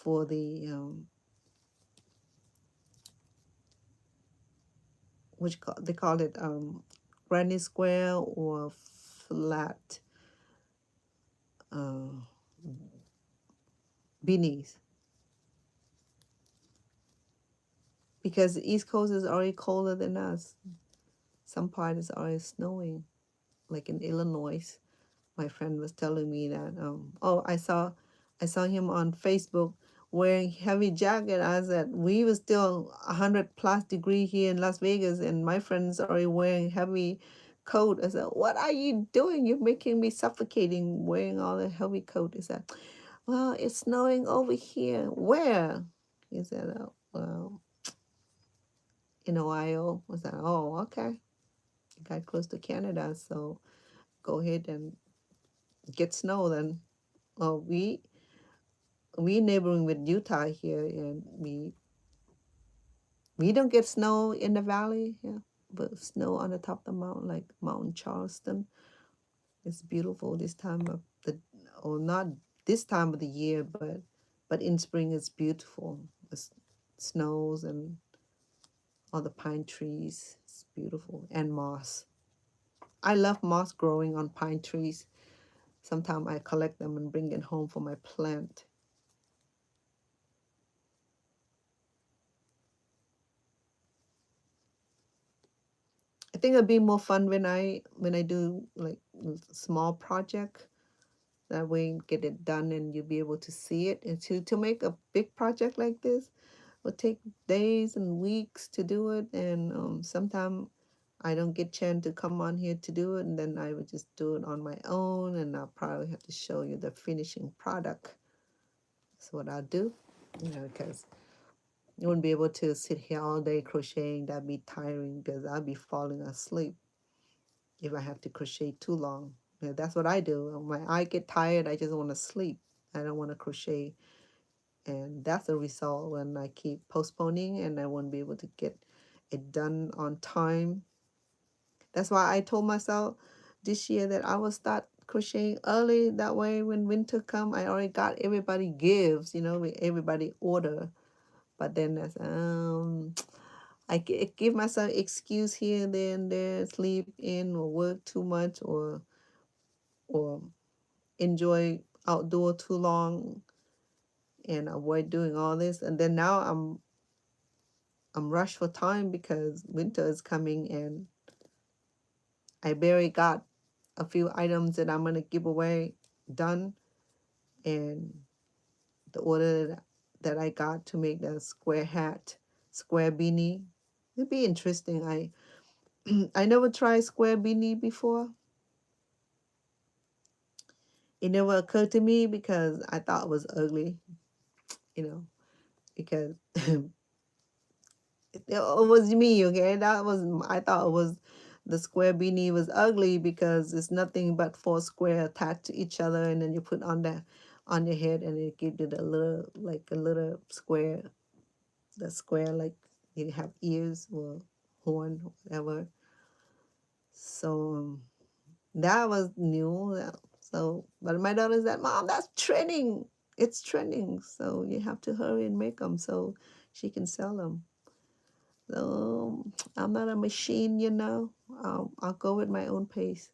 the they call it granny square or flat beanies, because the East Coast is already colder than us. Some part is already snowing, like in Illinois. My friend was telling me that I saw him on Facebook wearing heavy jacket. I said we were still 100+ degree here in Las Vegas, and my friend's already wearing heavy coat. I said, "What are you doing? You're making me suffocating wearing all the heavy coat." He said, "Well, it's snowing over here." Where? He said, "Well, in Ohio." I said, "Oh, okay." Got close to Canada, so go ahead and get snow then. Well, we neighboring with Utah here, and we don't get snow in the valley, yeah, but snow on the top of the mountain, like Mountain Charleston. It's beautiful this time of the, or not this time of the year, but in spring it's beautiful. It snows and all the pine trees. It's beautiful, and moss. I love moss growing on pine trees. Sometimes I collect them and bring it home for my plant. think it'd be more fun when I do like small project. That way, get it done, and you'll be able to see it. And to make a big project like this will take days and weeks to do it, and sometimes I don't get chance to come on here to do it, and then I would just do it on my own, and I'll probably have to show you the finishing product. That's what I'll do, because you wouldn't be able to sit here all day crocheting. That'd be tiring because I'll be falling asleep if I have to crochet too long. That's what I do. When I get tired, I just want to sleep. I don't want to crochet. And that's the result when I keep postponing and I won't be able to get it done on time. That's why I told myself this year that I will start crocheting early. That way when winter come, I already got everybody gives, everybody order. But then that's I give myself excuse here and there, sleep in or work too much or enjoy outdoor too long and avoid doing all this. And then now I'm rushed for time because winter is coming and I barely got a few items that I'm gonna give away done, and the order that I got to make the square hat, square beanie. It'd be interesting. I never tried square beanie before. It never occurred to me because I thought it was ugly, because it was me, okay? I thought it was the square beanie was ugly because it's nothing but four square attached to each other, and then you put on your head, and it gives you a little square, the square like you have ears or horn, whatever. So that was new. So, but my daughter said, "Mom, that's trending. It's trending. So you have to hurry and make them so she can sell them." So I'm not a machine, I'll go with my own pace.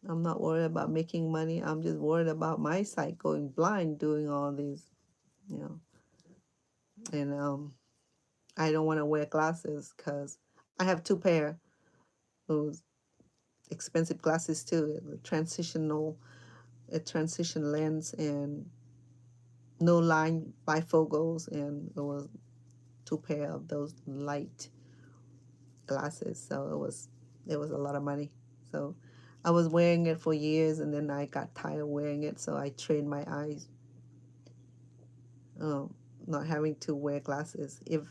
I'm not worried about making money. I'm just worried about my sight going blind doing all these, you know. And I don't want to wear glasses because I have two pair, those expensive glasses too. A transition lens and no line bifocals, and it was two pair of those light glasses. So it was a lot of money. So I was wearing it for years, and then I got tired of wearing it, so I trained my eyes, not having to wear glasses. If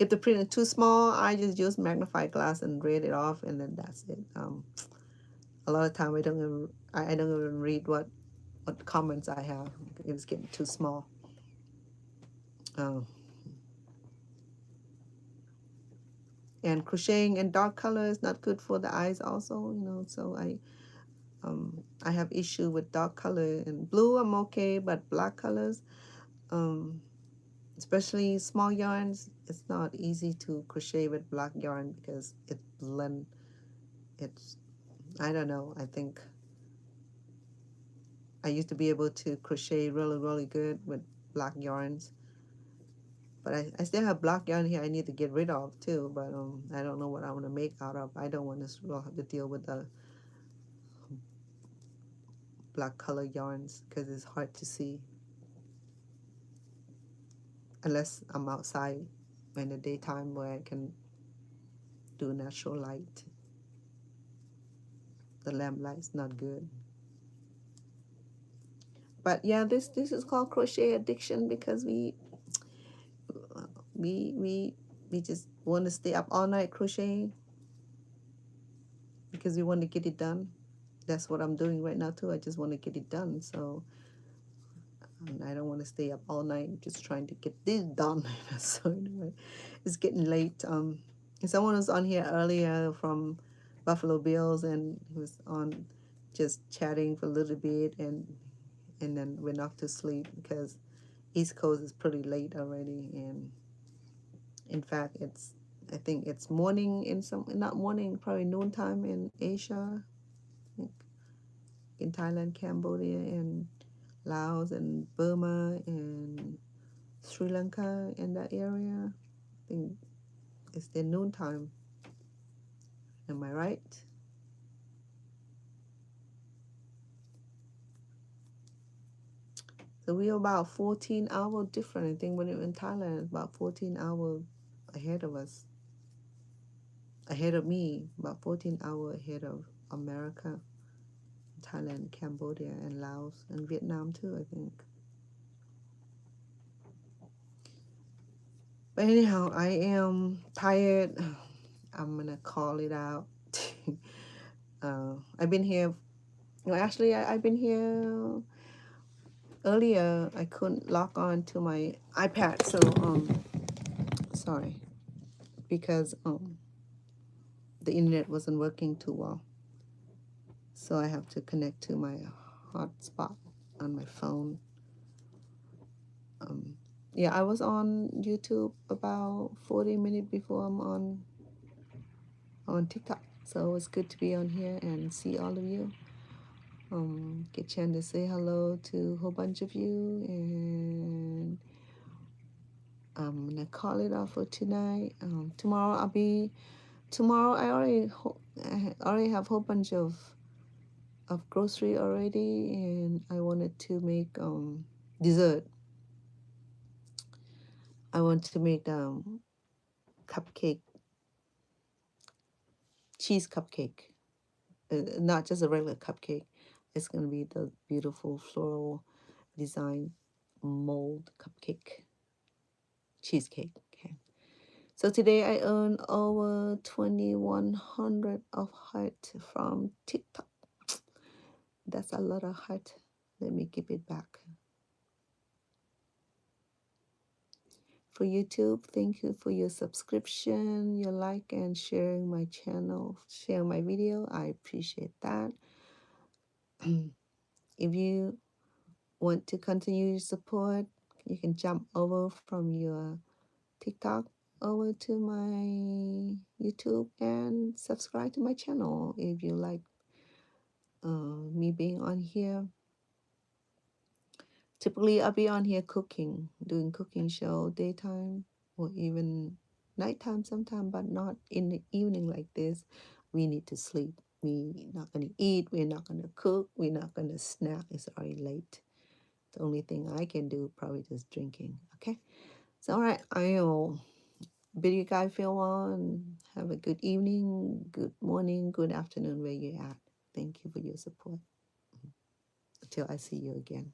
the print is too small, I just use magnified glass and read it off, and then that's it. A lot of time I don't even read what comments I have. It was getting too small. And crocheting in dark color is not good for the eyes also, so I have issue with dark color. And blue I'm okay, but black colors, especially small yarns, it's not easy to crochet with black yarn because it's, I don't know, I think I used to be able to crochet really, really good with black yarns. But I still have black yarn here I need to get rid of too, but I don't know what I want to make out of. I don't want to have to deal with the black color yarns because it's hard to see unless I'm outside in the daytime where I can do natural light. The lamp light's not good. But yeah, this is called crochet addiction because we just want to stay up all night crocheting because we want to get it done. That's what I'm doing right now too. I just want to get it done. So I don't want to stay up all night just trying to get this done. So anyway, it's getting late. Someone was on here earlier from Buffalo Bills, and he was on just chatting for a little bit, and then went off to sleep because East Coast is pretty late already, and in fact, I think it's morning not morning, probably noontime in Asia, in Thailand, Cambodia, and Laos, and Burma, and Sri Lanka, in that area. I think it's their noontime. Am I right? So we're about 14 hours different. I think when we were in Thailand, about 14 hours ahead of us, ahead of me, about 14 hours ahead of America, Thailand, Cambodia, and Laos, and Vietnam too, I think. But anyhow, I am tired. I'm gonna call it out. I've been here. No, actually, I've been here earlier. I couldn't log on to my iPad, so sorry, because the internet wasn't working too well. So I have to connect to my hotspot on my phone. Yeah, I was on YouTube about 40 minutes before I'm on TikTok. So it's good to be on here and see all of you. Get a chance to say hello to a whole bunch of you, and I'm gonna call it off for tonight. Tomorrow. I already have a whole bunch of grocery already, and I wanted to make dessert. I want to make cupcake, cheese cupcake, not just a regular cupcake. It's gonna be the beautiful floral design mold cupcake, cheesecake. Okay. So today I earned over 2,100 of heart from TikTok. That's a lot of heart. Let me give it back. For YouTube, thank you for your subscription, your like, and sharing my channel, sharing my video. I appreciate that. If you want to continue your support, you can jump over from your TikTok over to my YouTube and subscribe to my channel if you like me being on here. Typically, I'll be on here cooking, doing cooking show daytime or even nighttime sometime, but not in the evening like this. We need to sleep. We're not going to eat. We're not going to cook. We're not going to snack. It's already late. The only thing I can do probably just drinking. Okay. So, all right. I will bid you guys farewell and have a good evening, good morning, good afternoon where you're at. Thank you for your support. Until I see you again.